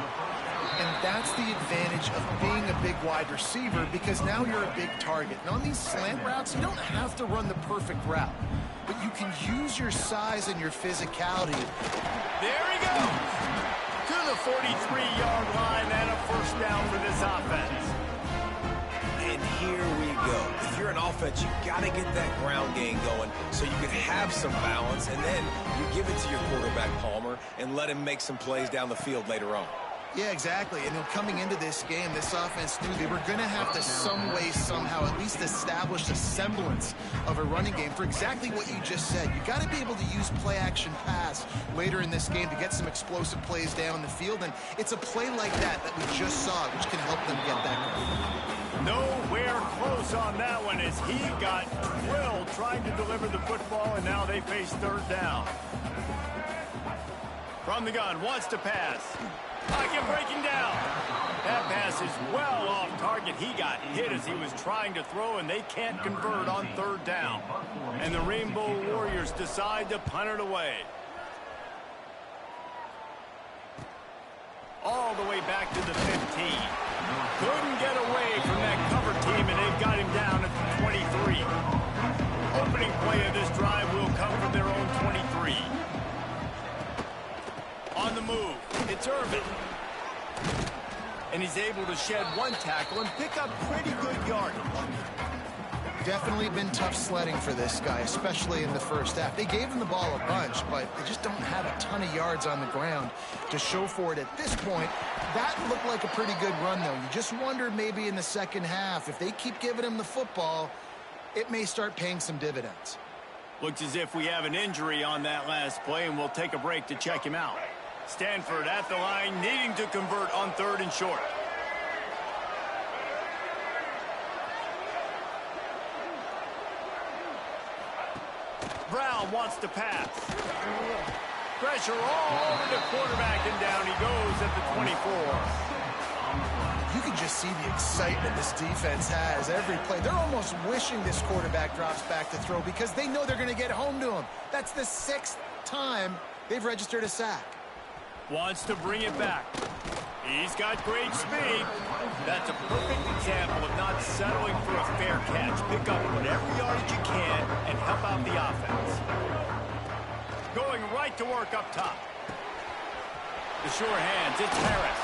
And that's the advantage of being a big wide receiver, because now you're a big target. And on these slant routes, you don't have to run the perfect route, but you can use your size and your physicality. There he goes! To the 43-yard line and a first down for this offense. And here we go. If you're an offense, you got to get that ground game going so you can have some balance, and then you give it to your quarterback, Palmer, and let him make some plays down the field later on. Yeah, exactly. And coming into this game, this offense knew they were going to have to some way, somehow, at least establish a semblance of a running game for exactly what you just said. You got to be able to use play-action pass later in this game to get some explosive plays down the field. And it's a play like that that we just saw, which can help them get that going. Nowhere close on that one as he got drilled trying to deliver the football, and now they face third down. From the gun, wants to pass. Pocket breaking down. That pass is well off target. He got hit as he was trying to throw, and they can't convert on third down. And the Rainbow Warriors decide to punt it away. All the way back to the 15. Couldn't get away from that cover team, and they've got him down at the 23. Opening play of this drive will come from their own 23. On the move, it's Irvin. And he's able to shed one tackle and pick up pretty good yardage. Definitely been tough sledding for this guy, especially in the first half. They gave him the ball a bunch, but they just don't have a ton of yards on the ground to show for it at this point. That looked like a pretty good run, though. You just wonder maybe in the second half, if they keep giving him the football, it may start paying some dividends. Looks as if we have an injury on that last play, and we'll take a break to check him out. Stanford at the line, needing to convert on third and short. Brown wants to pass. Pressure all over the quarterback, and down he goes at the 24. You can just see the excitement this defense has every play. They're almost wishing this quarterback drops back to throw because they know they're going to get home to him. That's the 6th time they've registered a sack. Wants to bring it back. He's got great speed. That's a perfect example of not settling for a fair catch. Pick up whatever yardage you can and help out the offense. Going right to work up top. The sure hands, it's Harris.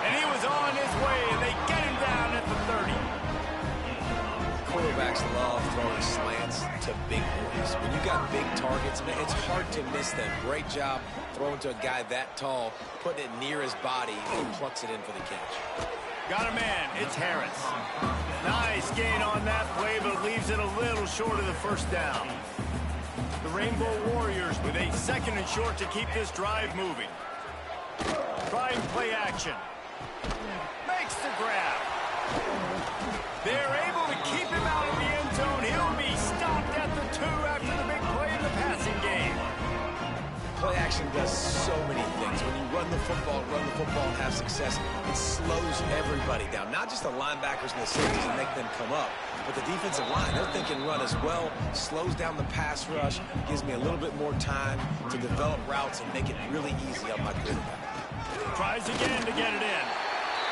And he was on his way, and they get him down at the 30. Quarterbacks love throwing slants to big boys. When you got big targets, man, it's hard to miss them. Great job throwing to a guy that tall, putting it near his body, and he plucks it in for the catch. Got a man, it's Harris. Nice gain on that play, but leaves it a little short of the first down. The Rainbow Warriors with a 2nd and short to keep this drive moving. Trying play action. Makes the grab. They're able to keep him out of the end zone. He'll be stopped at the 2 after the big play in the passing game. Play action does so many things. When you run the football and have success, it slows everybody down. Not just the linebackers and the safeties and make them come up, but the defensive line. They're thinking run as well. Slows down the pass rush. Gives me a little bit more time to develop routes and make it really easy on my quarterback. Tries again to get it in.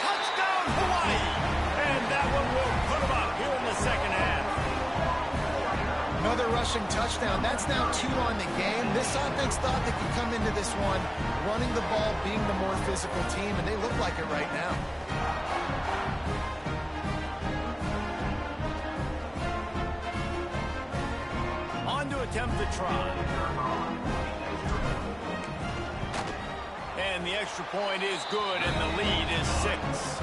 Touchdown, Hawaii! And that one will put them up here in the 2nd half. Another rushing touchdown. That's now 2 on the game. This offense thought they could come into this one running the ball, being the more physical team, and they look like it right now. On to attempt the try. And the extra point is good, and the lead is 6.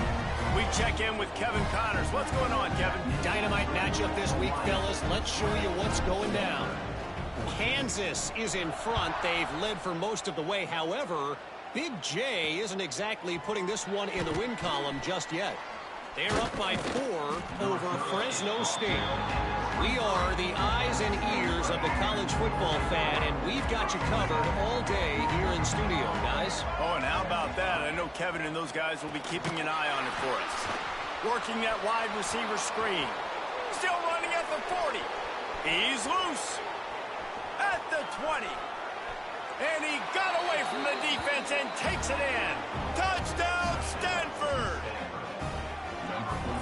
We check in with Kevin Connors. What's going on, Kevin? Dynamite matchup this week, fellas. Let's show you what's going down. Kansas is in front. They've led for most of the way. However, Big J isn't exactly putting this one in the win column just yet. They're up by 4 over Fresno State. We are the eyes and ears of the college football fan, and we've got you covered all day here in studio, guys. Oh, and how about that? I know Kevin and those guys will be keeping an eye on it for us. Working that wide receiver screen. Still running at the 40. He's loose. At the 20. And he got away from the defense and takes it in. Touchdown, Stanford!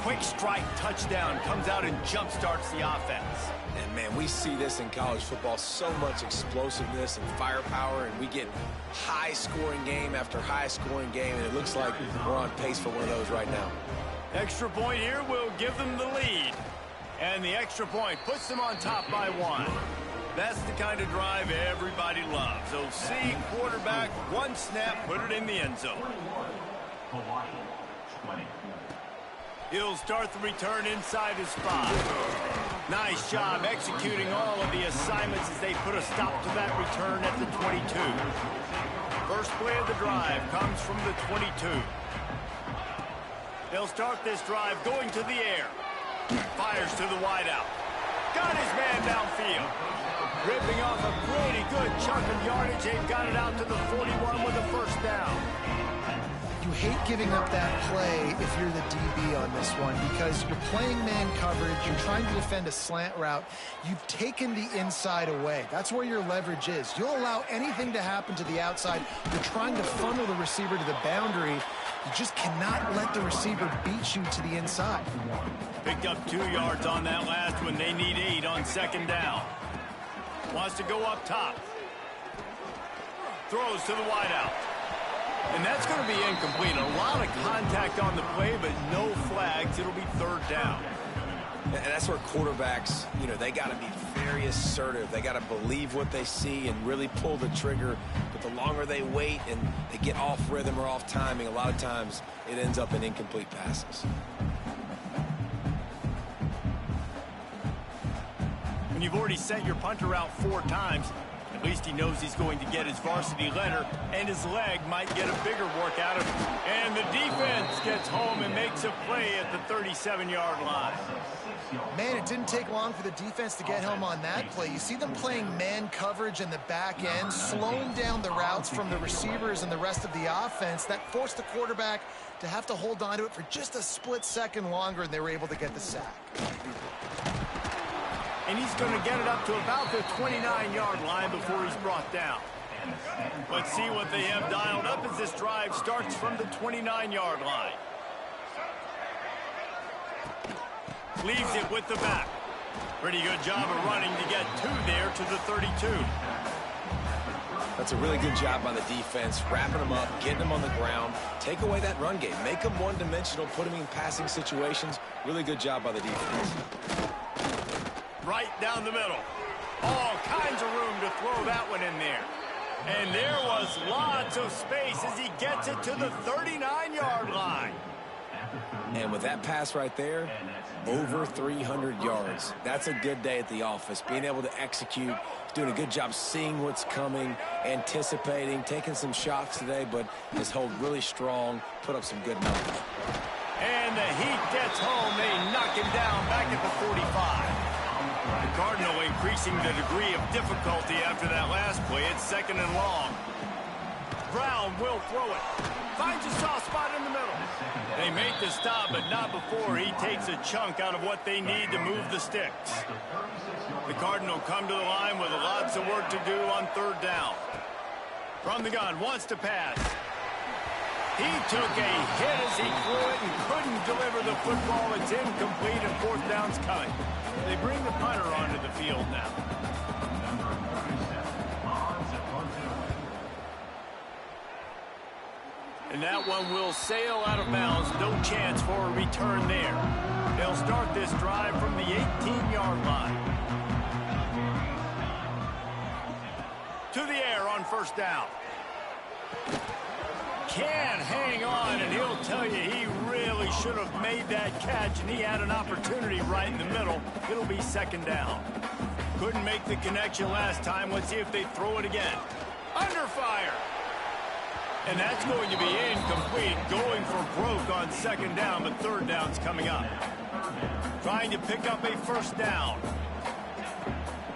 Quick strike touchdown comes out and jump-starts the offense. And, man, we see this in college football, so much explosiveness and firepower, and we get high-scoring game after high-scoring game, and it looks like we're on pace for one of those right now. Extra point here will give them the lead. And the extra point puts them on top by 1. That's the kind of drive everybody loves. OC, quarterback, 1 snap, put it in the end zone. He'll start the return inside his 5. Nice job executing all of the assignments as they put a stop to that return at the 22. First play of the drive comes from the 22. They'll start this drive going to the air. Fires to the wideout. Got his man downfield. Ripping off a pretty good chunk of yardage. They've got it out to the 41 with a first down. You hate giving up that play if you're the DB on this one because you're playing man coverage, you're trying to defend a slant route, you've taken the inside away. That's where your leverage is. You'll allow anything to happen to the outside. You're trying to funnel the receiver to the boundary. You just cannot let the receiver beat you to the inside. Picked up 2 yards on that last one. They need 8 on 2nd down. Wants to go up top. Throws to the wideout. And that's going to be incomplete. A lot of contact on the play, but no flags. It'll be 3rd down. And that's where quarterbacks, you know, they got to be very assertive. They got to believe what they see and really pull the trigger. But the longer they wait and they get off rhythm or off timing, a lot of times it ends up in incomplete passes. When you've already sent your punter out 4 times, At least he knows he's going to get his varsity letter, and his leg might get a bigger work out of him. And the defense gets home and makes a play at the 37-yard line. Man, it didn't take long for the defense to get home on that play. You see them playing man coverage in the back end, slowing down the routes from the receivers and the rest of the offense. That forced the quarterback to have to hold on to it for just a split second longer, and they were able to get the sack. And he's going to get it up to about the 29-yard line before he's brought down. Let's see what they have dialed up as this drive starts from the 29-yard line. Leaves it with the back. Pretty good job of running to get there to the 32. That's a really good job by the defense, wrapping them up, getting them on the ground, take away that run game, make them one-dimensional, put them in passing situations. Really good job by the defense. Right down the middle. All kinds of room to throw that one in there. And there was lots of space as he gets it to the 39-yard line. And with that pass right there, over 300 yards. That's a good day at the office. Being able to execute, doing a good job seeing what's coming, anticipating, taking some shots today, but his hold really strong, put up some good numbers. And the Heat gets home. They knock him down back at the 45. The Cardinal increasing the degree of difficulty after that last play. It's second and long. Brown will throw it. Finds a soft spot in the middle. They make the stop, but not before he takes a chunk out of what they need to move the sticks. The Cardinal come to the line with lots of work to do on third down. From the gun, wants to pass. He took a hit as he threw it and couldn't deliver the football. It's incomplete and fourth down's coming. They bring the punter onto the field now. And that one will sail out of bounds. No chance for a return there. They'll start this drive from the 18-yard line. To the air on first down. Can hang on, and he'll tell you he really should have made that catch, and he had an opportunity right in the middle. It'll be second down. Couldn't make the connection last time. Let's see if they throw it again. Under fire. And that's going to be incomplete. Going for broke on second down, but third down's coming up. Trying to pick up a first down.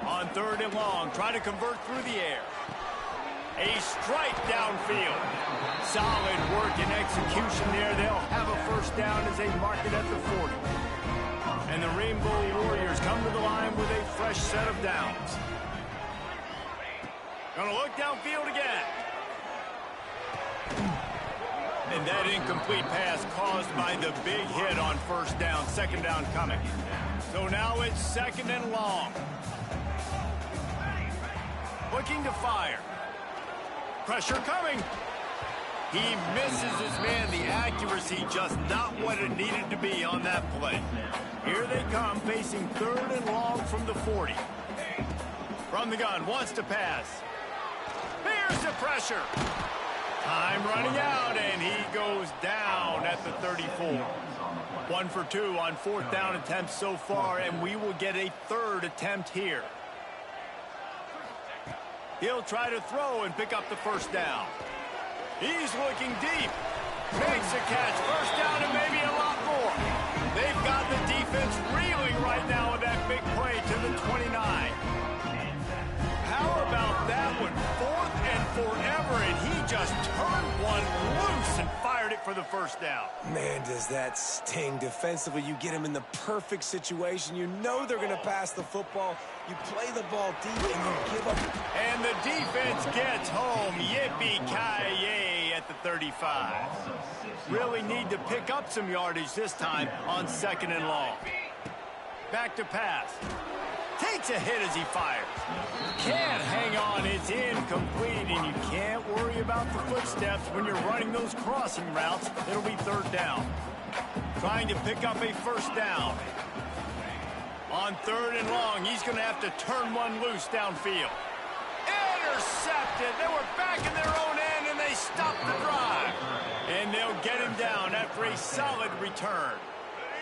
On third and long, trying to convert through the air. A strike downfield. Solid work and execution there. They'll have a first down as they mark it at the 40. And the Rainbow Warriors come to the line with a fresh set of downs. Gonna look downfield again. And that incomplete pass caused by the big hit on first down. Second down coming. So now it's second and long. Looking to fire. Pressure coming. He misses his man. The accuracy just not what it needed to be on that play. Here they come, facing third and long from the 40. From the gun, wants to pass. Here's the pressure. Time running out, and he goes down at the 34. 1 for 2 on fourth down attempts so far, and we will get a third attempt here. He'll try to throw and pick up the first down. He's looking deep. Makes a catch. First down and maybe a lot more. They've got the defense reeling right now with that big play to the 29. How about that one? Fourth and forever, and he just turned one loose and fired it for the first down. Man, does that sting. Defensively, you get him in the perfect situation. You know they're going to pass the football. You play the ball deep, and you give up. And the defense gets home. Yippee-ki-yay at the 35. Really need to pick up some yardage this time on second and long. Back to pass. Takes a hit as he fires. Can't hang on. It's incomplete, and you can't worry about the footsteps when you're running those crossing routes. It'll be third down. Trying to pick up a first down. On third and long, he's going to have to turn one loose downfield. Intercepted. They were back in their own end, and they stopped the drive. And they'll get him down after a solid return.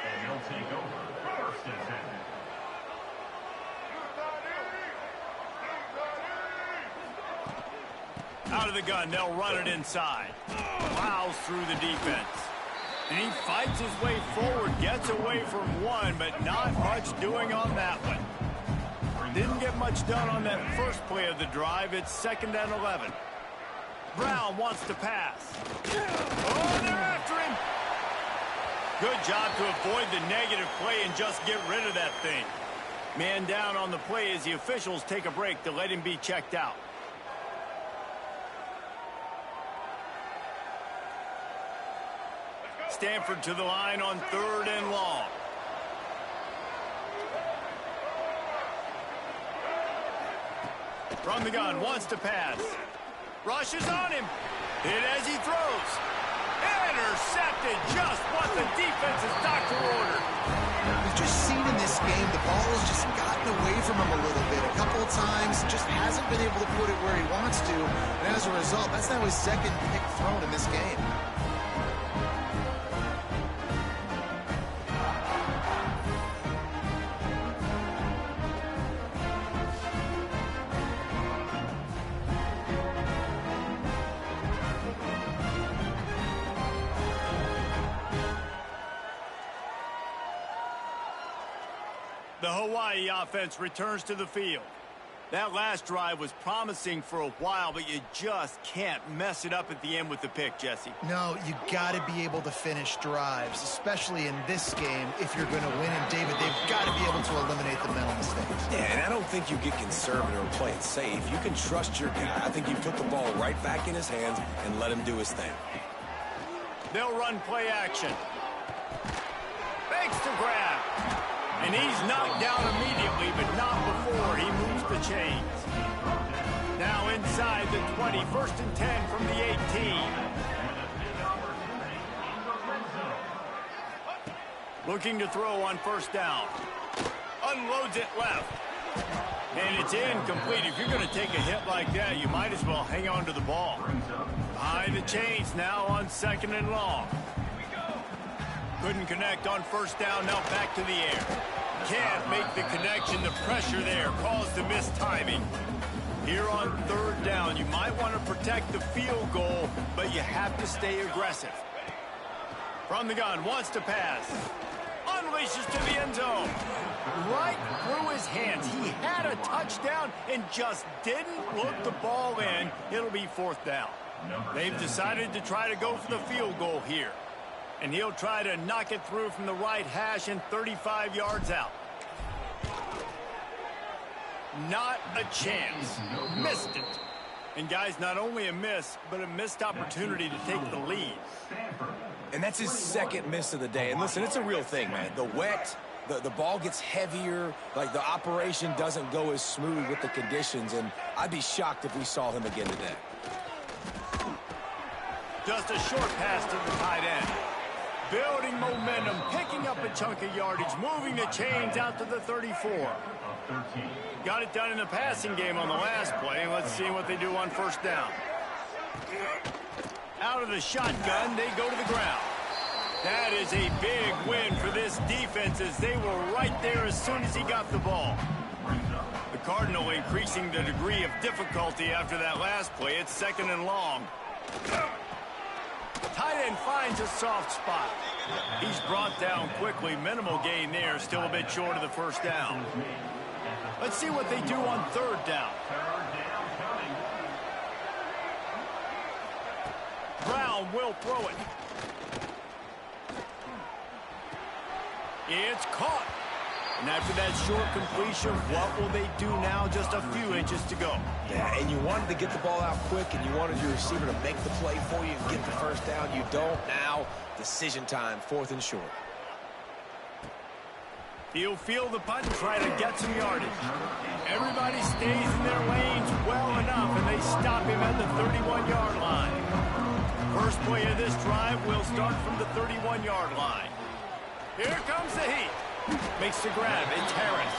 And he'll take over first and 10. Out of the gun, they'll run it inside. Plows through the defense. And he fights his way forward, gets away from one, but not much doing on that one. Didn't get much done on that first play of the drive. It's 2nd and 11. Brown wants to pass. Oh, they're after him. Good job to avoid the negative play and just get rid of that thing. Man down on the play as the officials take a break to let him be checked out. Stanford to the line on 3rd and long. From the gun, wants to pass. Rushes on him. Hit as he throws. Intercepted, just what the defense's doctor ordered. We've just seen in this game, the ball has just gotten away from him a little bit. A couple of times, just hasn't been able to put it where he wants to. And as a result, that's now his 2nd pick thrown in this game. The Hawaii offense returns to the field. That last drive was promising for a while, but you just can't mess it up at the end with the pick, Jesse. No, you got to be able to finish drives, especially in this game if you're going to win. And, David, they've got to be able to eliminate the mental mistakes. Yeah, and I don't think you get conservative or play it safe. You can trust your guy. I think you put the ball right back in his hands and let him do his thing. They'll run play action. Fakes to grab. And he's knocked down immediately, but not before he moves the chains. Now inside the 20, 1st and 10 from the 18. Looking to throw on 1st down. Unloads it left. And it's incomplete. If you're going to take a hit like that, you might as well hang on to the ball. Behind the chains now on 2nd and long. Couldn't connect on 1st down, now back to the air. Can't make the connection, the pressure there caused the missed timing. Here on 3rd down, you might want to protect the field goal, but you have to stay aggressive. From the gun, wants to pass. Unleashes to the end zone. Right through his hands. He had a touchdown and just didn't look the ball in. It'll be 4th down. They've decided to try to go for the field goal here. And he'll try to knock it through from the right hash and 35 yards out. Not a chance. Missed it. And, guys, not only a miss, but a missed opportunity to take the lead. And that's his 2nd miss of the day. And, listen, it's a real thing, man. The wet, the ball gets heavier. Like, the operation doesn't go as smooth with the conditions. And I'd be shocked if we saw him again today. Just a short pass to the tight end. Building momentum, picking up a chunk of yardage, moving the chains out to the 34. Got it done in the passing game on the last play. Let's see what they do on 1st down. Out of the shotgun, they go to the ground. That is a big win for this defense as they were right there as soon as he got the ball. The Cardinal increasing the degree of difficulty after that last play. It's 2nd and long. Tight end finds a soft spot. He's brought down quickly. Minimal gain there. Still a bit short of the 1st down. Let's see what they do on 3rd down. Brown will throw it. It's caught. And after that short completion, what will they do now? Just a few inches to go. Yeah, and you wanted to get the ball out quick, and you wanted your receiver to make the play for you and get the 1st down. You don't now. Decision time, 4th and short. He'll field the punt and try to get some yardage. Everybody stays in their lanes well enough, and they stop him at the 31-yard line. First play of this drive will start from the 31-yard line. Here comes the heat. Makes the grab. It's Harris.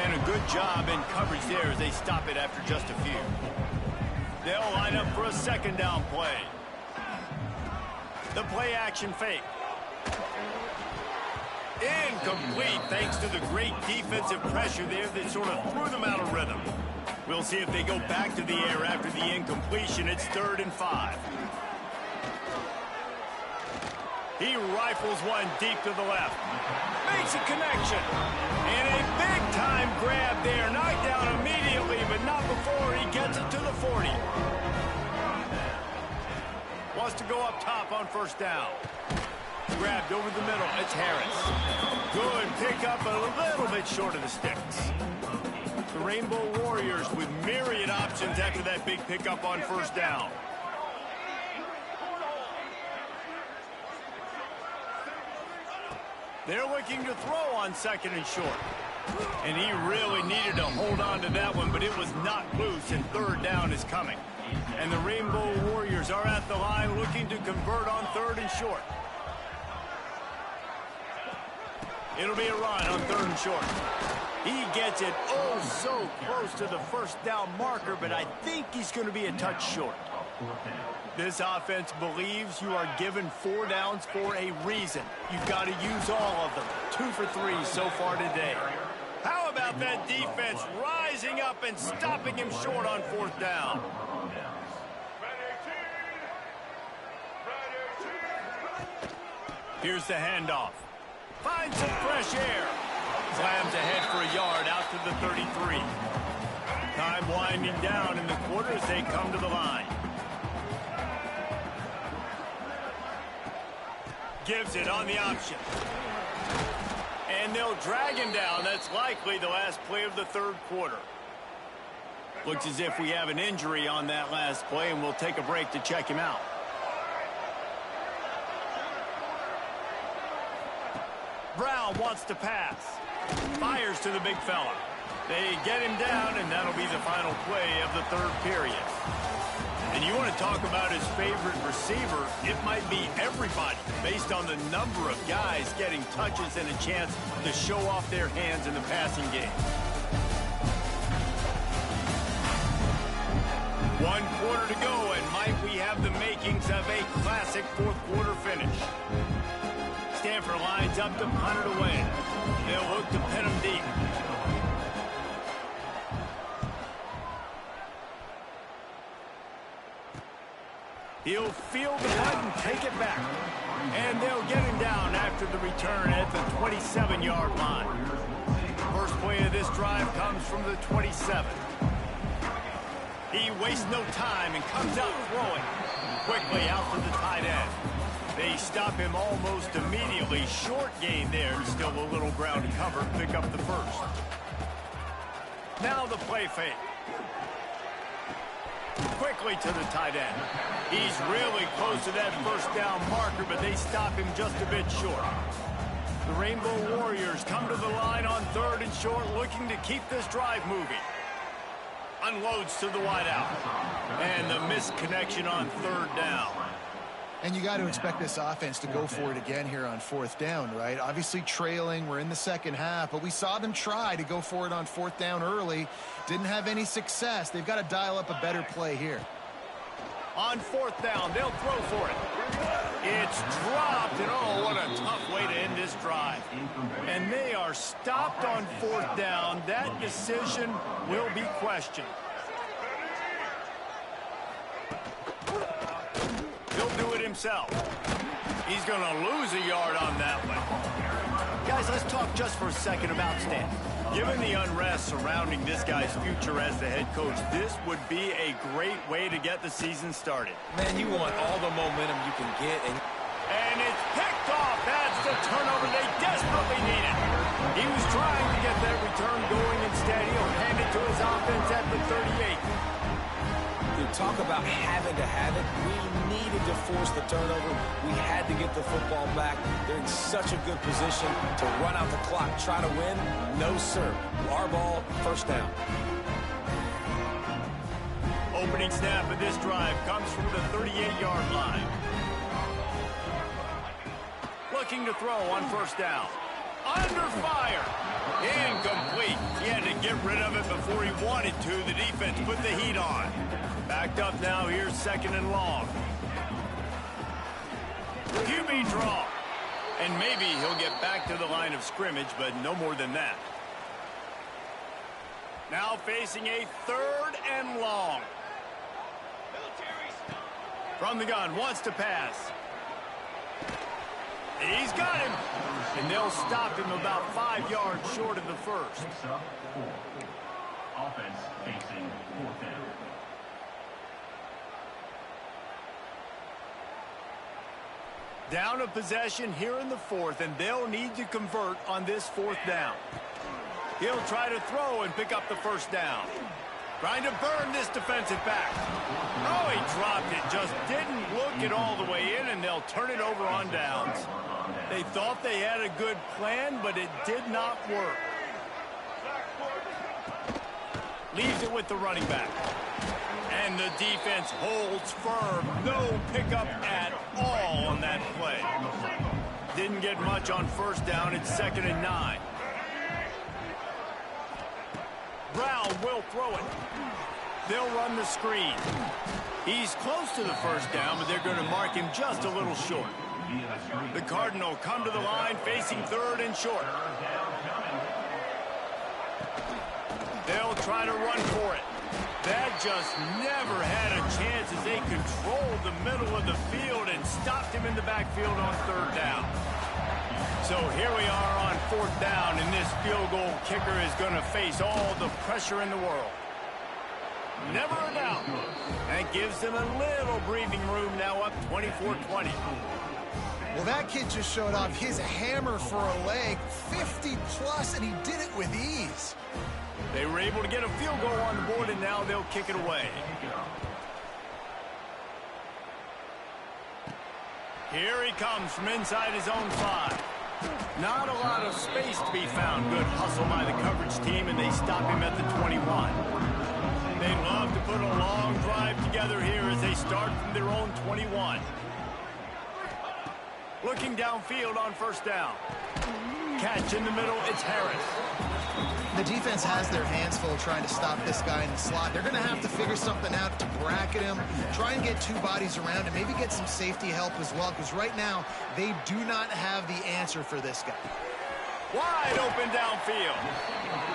And a good job in coverage there as they stop it after just a few. They'll line up for a 2nd down play. The play action fake. Incomplete thanks to the great defensive pressure there that sort of threw them out of rhythm. We'll see if they go back to the air after the incompletion. It's 3rd and 5. He rifles one deep to the left. Makes a connection. And a big-time grab there. Knocked down immediately, but not before he gets it to the 40. Wants to go up top on 1st down. Grabbed over the middle. It's Harris. Good pickup, but a little bit short of the sticks. The Rainbow Warriors with myriad options after that big pickup on 1st down. They're looking to throw on 2nd and short. And he really needed to hold on to that one, but it was not loose, and 3rd down is coming. And the Rainbow Warriors are at the line looking to convert on 3rd and short. It'll be a run on 3rd and short. He gets it oh so close to the 1st down marker, but I think he's going to be a touch short. This offense believes you are given 4 downs for a reason. You've got to use all of them. 2 for 3 so far today. How about that defense rising up and stopping him short on 4th down? Here's the handoff. Finds some fresh air. Slams ahead for a yard out to the 33. Time winding down in the quarter as they come to the line. Gives it on the option. And they'll drag him down. That's likely the last play of the 3rd quarter. Looks as if we have an injury on that last play, and we'll take a break to check him out. Brown wants to pass. Fires to the big fella. They get him down, and that'll be the final play of the 3rd period. And you want to talk about his favorite receiver, it might be everybody, based on the number of guys getting touches and a chance to show off their hands in the passing game. 1 quarter to go, and might we have the makings of a classic 4th quarter finish. Stanford lines up to punt it away. They'll look to pin him deep. He'll field the punt and take it back. And they'll get him down after the return at the 27-yard line. First play of this drive comes from the 27. He wastes no time and comes out throwing. Quickly out to the tight end. They stop him almost immediately. Short gain there. Still a little ground to cover. Pick up the 1st. Now the play fake. Quickly to the tight end. He's really close to that 1st down marker, but they stop him just a bit short. The Rainbow Warriors come to the line on 3rd and short, looking to keep this drive moving. Unloads to the wideout. And the missed connection on 3rd down. And you got to expect this offense to go for it again here on 4th down, right? Obviously trailing, we're in the 2nd half, but we saw them try to go for it on 4th down early. Didn't have any success. They've got to dial up a better play here. On 4th down, they'll throw for it. It's dropped, and oh, what a tough way to end this drive. And they are stopped on 4th down. That decision will be questioned. He'll do it himself. He's going to lose a yard on that one. Guys, let's talk just for a second about Stanford. Given the unrest surrounding this guy's future as the head coach, this would be a great way to get the season started. Man, you want all the momentum you can get. And it's picked off. That's the turnover they desperately needed. He was trying to get that return going. Instead, he'll hand it to his offense at the 38. You talk about having to have it. We needed to force the turnover. We had to get the football back. They're in such a good position to run out the clock, try to win. No, sir. Our ball, 1st down. Opening snap of this drive comes from the 38-yard line. Looking to throw on 1st down. Under fire. Incomplete. He had to get rid of it before he wanted to. The defense put the heat on. Backed up now. Here's 2nd and long. QB draw. And maybe he'll get back to the line of scrimmage, but no more than that. Now facing a 3rd and long. From the gun, wants to pass. He's got him. And they'll stop him about 5 yards short of the first. Picks up 4. Offense facing 4th down. Down a possession here in the 4th, and they'll need to convert on this 4th down. He'll try to throw and pick up the 1st down. Trying to burn this defensive back. Oh, he dropped it. Just didn't look it all the way in, and they'll turn it over on downs. They thought they had a good plan, but it did not work. Leaves it with the running back. And the defense holds firm. No pickup at all on that play. Didn't get much on 1st down. It's 2nd and 9. Brown will throw it. They'll run the screen. He's close to the 1st down, but they're going to mark him just a little short. The Cardinal come to the line facing 3rd and short. They'll try to run for it. That just never had a chance as they controlled the middle of the field and stopped him in the backfield on 3rd down. So here we are on 4th down, and this field goal kicker is going to face all the pressure in the world. Never a doubt. That gives them a little breathing room now up 24-20. Well, that kid just showed off his hammer for a leg, 50-plus, and he did it with ease. They were able to get a field goal on the board, and now they'll kick it away. Here he comes from inside his own 5. Not a lot of space to be found. Good hustle by the coverage team, and they stop him at the 21. They'd love to put a long drive together here as they start from their own 21. Looking downfield on 1st down. Catch in the middle, it's Harris. The defense has their hands full trying to stop this guy in the slot. They're going to have to figure something out to bracket him, try and get 2 bodies around him, maybe get some safety help as well, because right now they do not have the answer for this guy. Wide open downfield.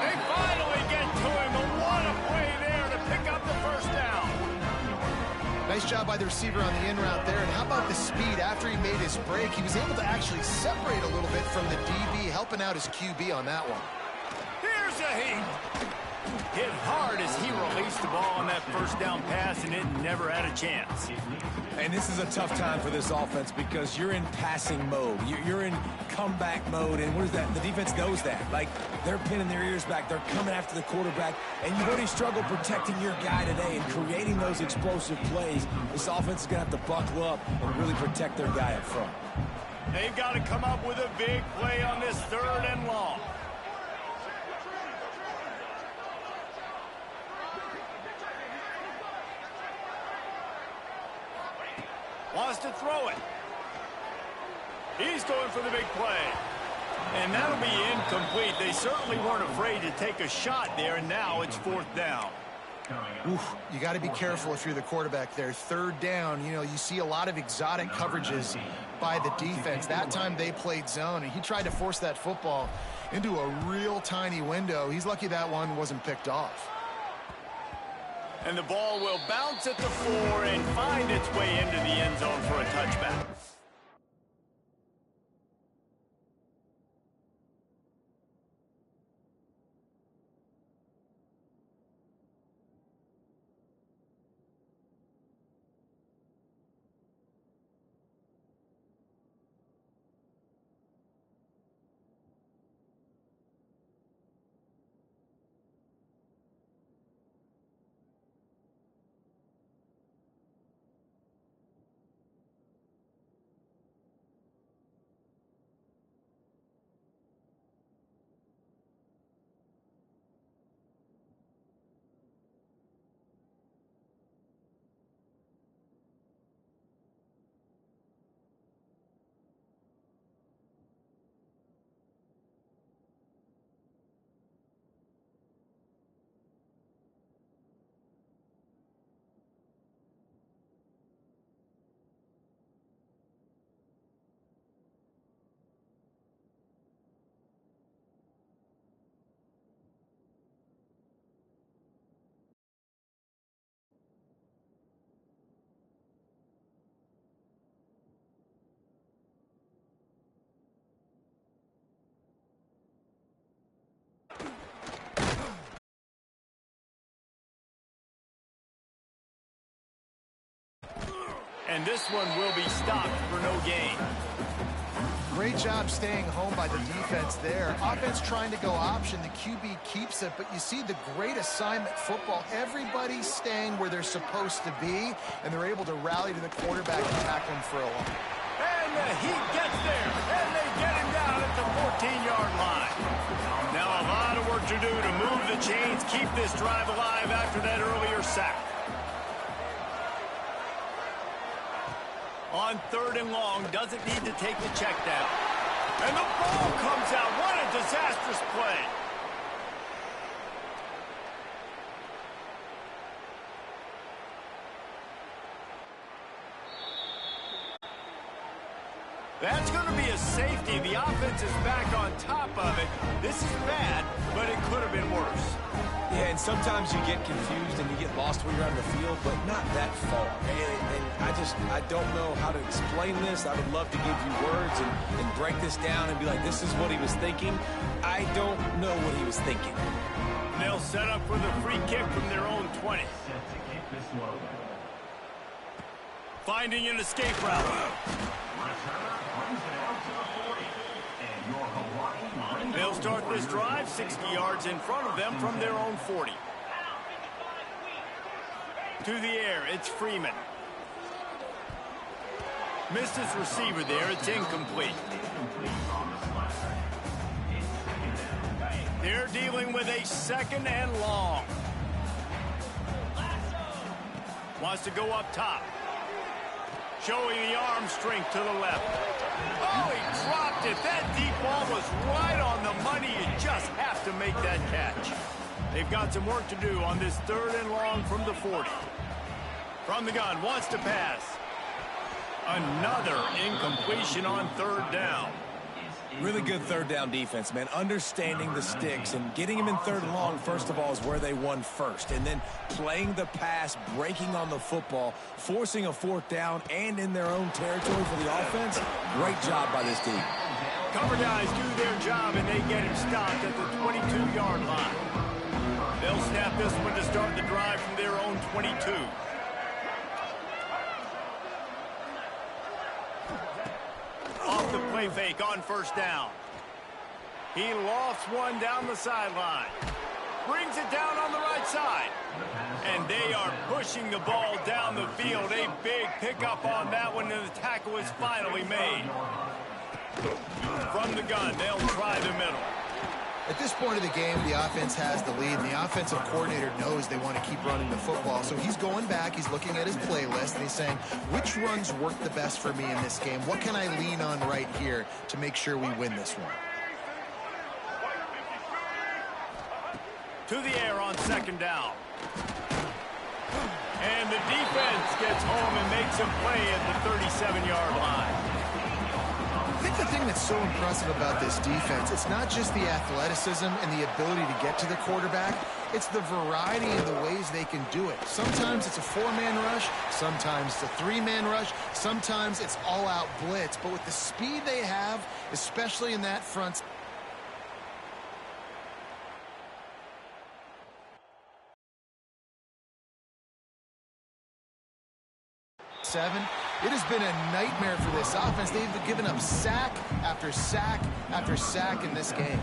They finally get to him, but what a play there to pick up the 1st down. Nice job by the receiver on the in route there. And how about the speed? After he made his break, he was able to actually separate a little bit from the DB, helping out his QB on that one. Here's a heat. Hit hard as he released the ball on that 1st down pass, and it never had a chance. And this is a tough time for this offense because you're in passing mode. You're in comeback mode, and what is that? The defense knows that. Like, they're pinning their ears back. They're coming after the quarterback, and you've already struggled protecting your guy today and creating those explosive plays. This offense is going to have to buckle up and really protect their guy up front. They've got to come up with a big play on this 3rd and long. Wants to throw it. He's going for the big play. And that'll be incomplete. They certainly weren't afraid to take a shot there, and now it's 4th down. Oof, you got to be careful if you're the quarterback there. 3rd down, you know, you see a lot of exotic coverages by the defense. That time they played zone, and he tried to force that football into a real tiny window. He's lucky that one wasn't picked off. And the ball will bounce at the 4 and find its way into the end zone for a touchback. And this one will be stopped for no gain. Great job staying home by the defense there. Offense trying to go option. The QB keeps it, but you see the great assignment football. Everybody's staying where they're supposed to be, and they're able to rally to the quarterback and tackle him for a long. And the heat gets there, and they get him down at the 14-yard line. Now a lot of work to do to move the chains, keep this drive alive after that earlier sack. On 3rd and long, doesn't need to take the check down. And the ball comes out. What a disastrous play. That's going to be a safety. The offense is back on top of it. This is bad, but it could have been worse. Yeah, and sometimes you get confused and you get lost when you're out on the field, but not that far. And I don't know how to explain this. I would love to give you words and break this down and be like, this is what he was thinking. I don't know what he was thinking. They'll set up with a free kick from their own 20. Finding an escape route. They'll start this drive 60 yards in front of them from their own 40. To the air, it's Freeman. Missed his receiver there, it's incomplete. They're dealing with a 2nd and long. Wants to go up top. Showing the arm strength to the left. Oh, he dropped it. That deep ball was right on the money. You just have to make that catch. They've got some work to do on this 3rd and long from the 40. From the gun, wants to pass. Another incompletion on 3rd down. Really good 3rd down defense, man. Understanding the sticks and getting him in 3rd and long, first of all, is where they won first. And then playing the pass, breaking on the football, forcing a 4th down, and in their own territory for the offense. Great job by this team. Cover guys do their job, and they get him stopped at the 22-yard line. They'll snap this one to start the drive from their own 22. Off the play fake on 1st down. He lofts one down the sideline. Brings it down on the right side. And they are pushing the ball down the field. A big pickup on that one, and the tackle is finally made. From the gun, they'll try the middle. At this point of the game, the offense has the lead, and the offensive coordinator knows they want to keep running the football. So he's going back, he's looking at his playlist, and he's saying, which runs work the best for me in this game? What can I lean on right here to make sure we win this one? To the air on 2nd down. And the defense gets home and makes a play at the 37-yard line. I think the thing that's so impressive about this defense, it's not just the athleticism and the ability to get to the quarterback, it's the variety of the ways they can do it. Sometimes it's a 4-man rush, sometimes it's a 3-man rush, sometimes it's all-out blitz. But with the speed they have, especially in that front 7, it has been a nightmare for this offense. They've given up sack after sack after sack in this game.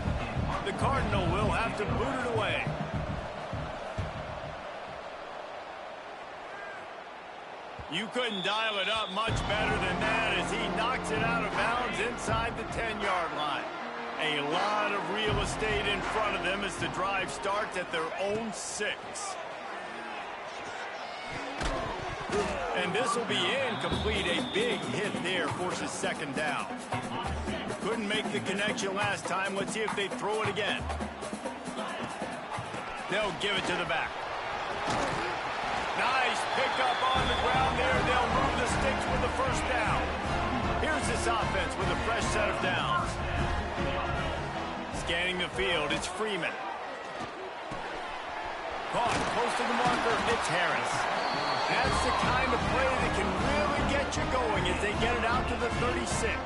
The Cardinal will have to boot it away. You couldn't dial it up much better than that as he knocks it out of bounds inside the 10-yard line. A lot of real estate in front of them as the drive starts at their own 6. And this will be incomplete. A big hit there forces 2nd down. Couldn't make the connection last time. Let's see if they throw it again. They'll give it to the back. Nice pickup on the ground there. They'll move the sticks with the 1st down. Here's this offense with a fresh set of downs. Scanning the field, it's Freeman. Caught close to the marker, it's Harris. That's the kind of play that can really get you going as they get it out to the 36.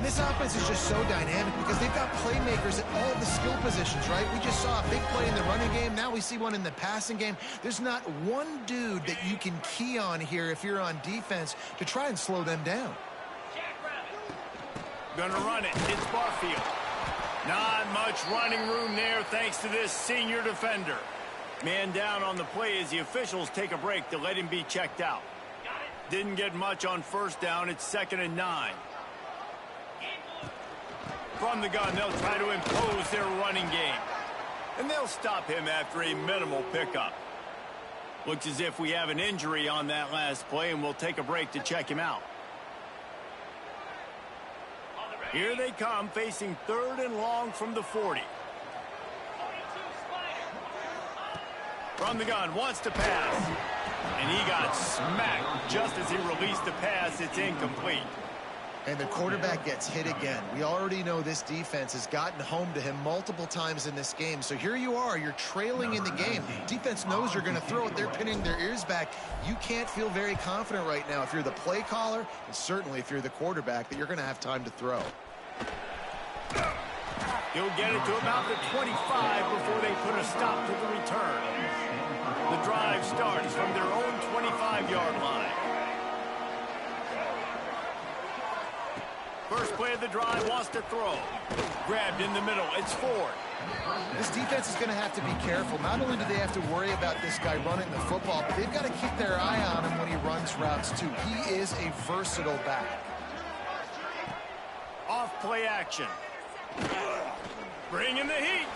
this offense is just so dynamic because they've got playmakers at all the skill positions, right? We just saw a big play in the running game. Now we see one in the passing game. There's not one dude that you can key on here if you're on defense to try and slow them down. Gonna run it. It's Barfield. Not much running room there thanks to this senior defender. Man down on the play as the officials take a break to let him be checked out. Didn't get much on first down. It's 2nd and 9. From the gun, they'll try to impose their running game. And they'll stop him after a minimal pickup. Looks as if we have an injury on that last play, and we'll take a break to check him out. Here they come, facing 3rd and long from the 40. From the gun, wants to pass. And he got smacked just as he released the pass. It's incomplete. And the quarterback gets hit again. We already know this defense has gotten home to him multiple times in this game. So here you are, you're trailing in the game. Defense knows you're going to throw it. They're pinning their ears back. You can't feel very confident right now if you're the play caller, and certainly if you're the quarterback, that you're going to have time to throw. He'll get it to about the 25 before they put a stop to the return. The drive starts from their own 25-yard line. First play of the drive, wants to throw. Grabbed in the middle. It's Ford. This defense is going to have to be careful. Not only do they have to worry about this guy running the football, but they've got to keep their eye on him when he runs routes, too. He is a versatile back. Off play action. Bring in the heat.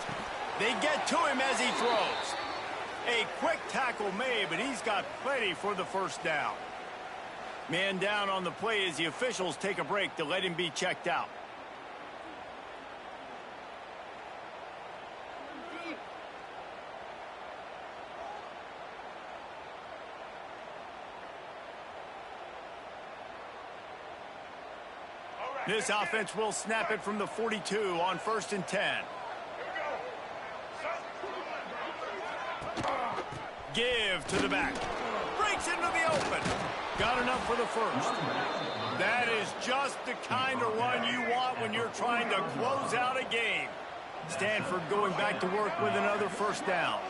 They get to him as he throws. A quick tackle made, but he's got plenty for the first down. Man down on the play as the officials take a break to let him be checked out. This offense will snap it from the 42 on 1st and 10. Give to the back. Breaks into the open. Got enough for the first. That is just the kind of run you want when you're trying to close out a game. Stanford going back to work with another first down.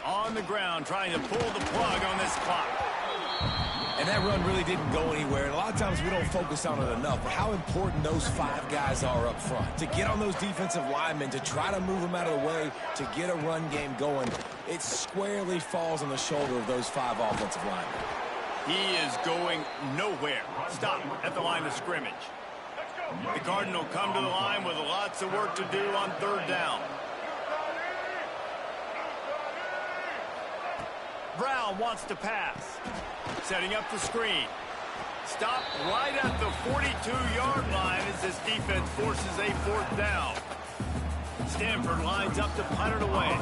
On the ground, trying to pull the plug on this clock. And that run really didn't go anywhere. And a lot of times we don't focus on it enough. But how important those 5 guys are up front. To get on those defensive linemen, to try to move them out of the way, to get a run game going, it squarely falls on the shoulder of those 5 offensive linemen. He is going nowhere. Stop at the line of scrimmage. The Cardinal come to the line with lots of work to do on 3rd down. Brown wants to pass. Setting up the screen. Stop right at the 42-yard line as this defense forces a 4th down. Stanford lines up to punt it away.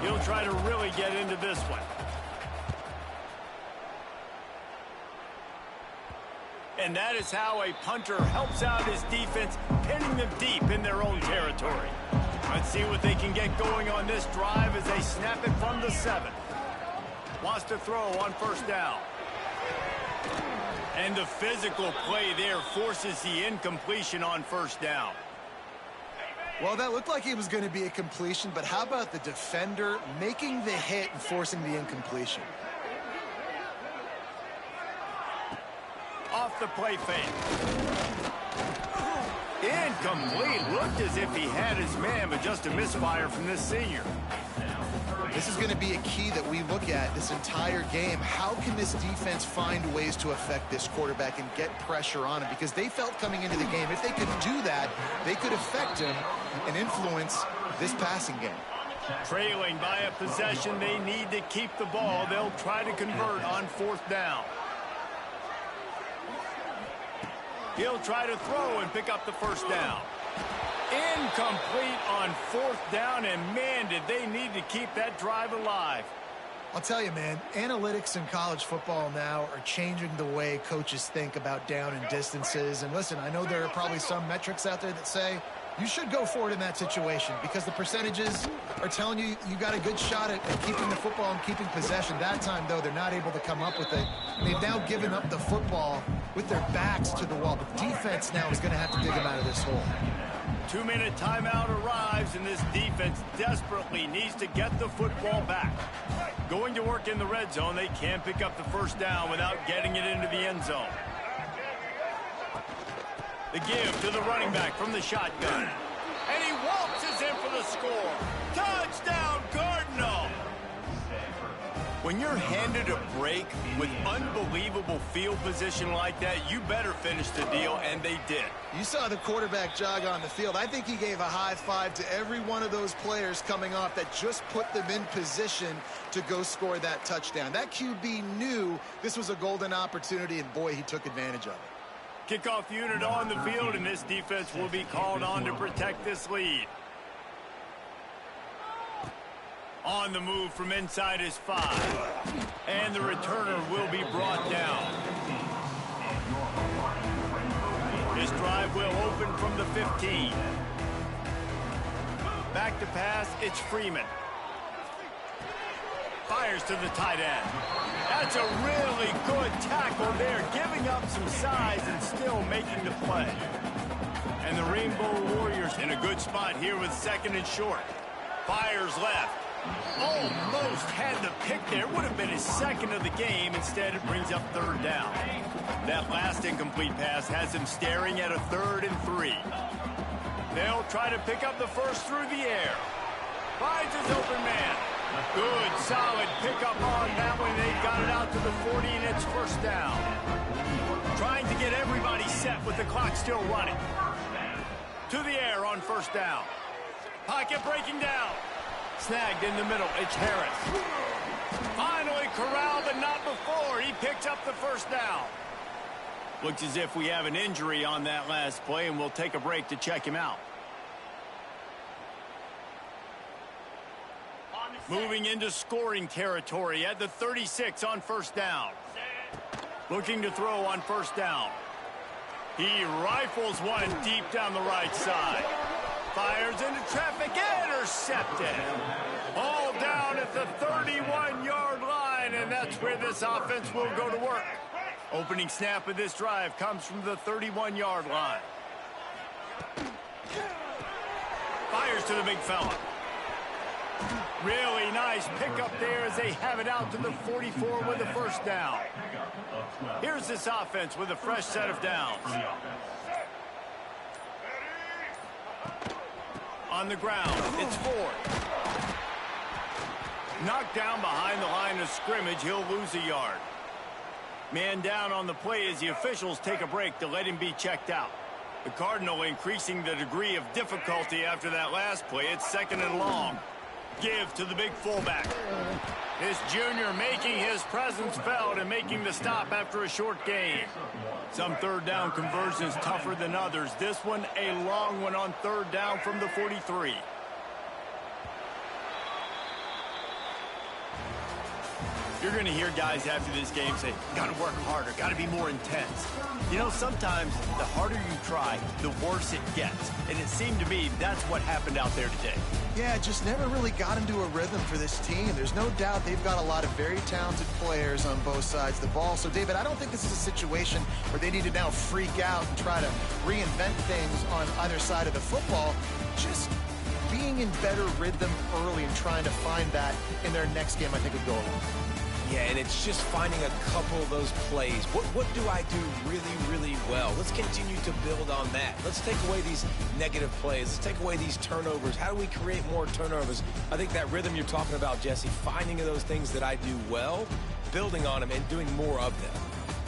He'll try to really get into this one. And that is how a punter helps out his defense, pinning them deep in their own territory. Let's see what they can get going on this drive as they snap it from the 7. Wants to throw on 1st down. And the physical play there forces the incompletion on 1st down. Well, that looked like it was going to be a completion, but how about the defender making the hit and forcing the incompletion? Off the play fake. Incomplete. Looked as if he had his man, but just a misfire from this senior. This is going to be a key that we look at this entire game. How can this defense find ways to affect this quarterback and get pressure on him? Because they felt coming into the game, if they could do that, they could affect him and influence this passing game. Trailing by a possession, they need to keep the ball. They'll try to convert on 4th down. He'll try to throw and pick up the 1st down. Incomplete on 4th down, and man, did they need to keep that drive alive. I'll tell you, man, analytics in college football now are changing the way coaches think about down and distances. And listen, I know there are probably some metrics out there that say You should go for it in that situation because the percentages are telling you you got a good shot at keeping the football and keeping possession. That time, though, they're not able to come up with it. They've now given up the football with their backs to the wall. The defense now is going to have to dig them out of this hole. 2-minute timeout arrives, and this defense desperately needs to get the football back. Going to work in the red zone, they can't pick up the first down without getting it into the end zone. The give to the running back from the shotgun. And he waltzes in for the score. Touchdown, Cardinal! When you're handed a break with unbelievable field position like that, you better finish the deal, and they did. You saw the quarterback jog on the field. I think he gave a high five to every one of those players coming off that just put them in position to go score that touchdown. That QB knew this was a golden opportunity, and boy, he took advantage of it. Kickoff unit on the field, and this defense will be called on to protect this lead. On the move from inside his 5. And the returner will be brought down. This drive will open from the 15. Back to pass, it's Freeman. Fires to the tight end. That's a really good tackle there, giving up some size and still making the play. And the Rainbow Warriors in a good spot here with 2nd and short. Fires left. Almost had the pick there. Would have been his 2nd of the game. Instead, it brings up 3rd down. That last incomplete pass has him staring at a 3rd and 3. They'll try to pick up the first through the air. Finds his open man. Good, solid pickup on that one. They got it out to the 40, and it's 1st down. Trying to get everybody set with the clock still running. To the air on 1st down. Pocket breaking down. Snagged in the middle. It's Harris. Finally corralled, but not before. He picks up the 1st down. Looks as if we have an injury on that last play, and we'll take a break to check him out. Moving into scoring territory at the 36 on 1st down. Looking to throw on 1st down. He rifles one deep down the right side. Fires into traffic, intercepted. All down at the 31-yard line, and that's where this offense will go to work. Opening snap of this drive comes from the 31-yard line. Fires to the big fella. Really nice pickup there as they have it out to the 44 with the 1st down. Here's this offense with a fresh set of downs. On the ground, it's Ford. Knocked down behind the line of scrimmage, he'll lose a yard. Man down on the play as the officials take a break to let him be checked out. The Cardinal increasing the degree of difficulty after that last play. It's 2nd and long. Give to the big fullback. This junior making his presence felt and making the stop after a short gain. Some 3rd down conversions tougher than others. This one a long one on 3rd down from the 43. You're going to hear guys after this game say, got to work harder, got to be more intense. You know, sometimes the harder you try, the worse it gets. And it seemed to me that's what happened out there today. Yeah, just never really got into a rhythm for this team. There's no doubt they've got a lot of very talented players on both sides of the ball. So, David, I don't think this is a situation where they need to now freak out and try to reinvent things on either side of the football. Just being in better rhythm early and trying to find that in their next game, I think would go a long way. Yeah, and it's just finding a couple of those plays. What do I do really, really well? Let's continue to build on that. Let's take away these negative plays. Let's take away these turnovers. How do we create more turnovers? I think that rhythm you're talking about, Jesse, finding those things that I do well, building on them, and doing more of them.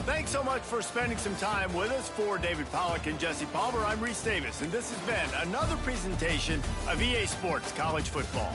Thanks so much for spending some time with us. For David Pollack and Jesse Palmer, I'm Reese Davis, and this has been another presentation of EA Sports College Football.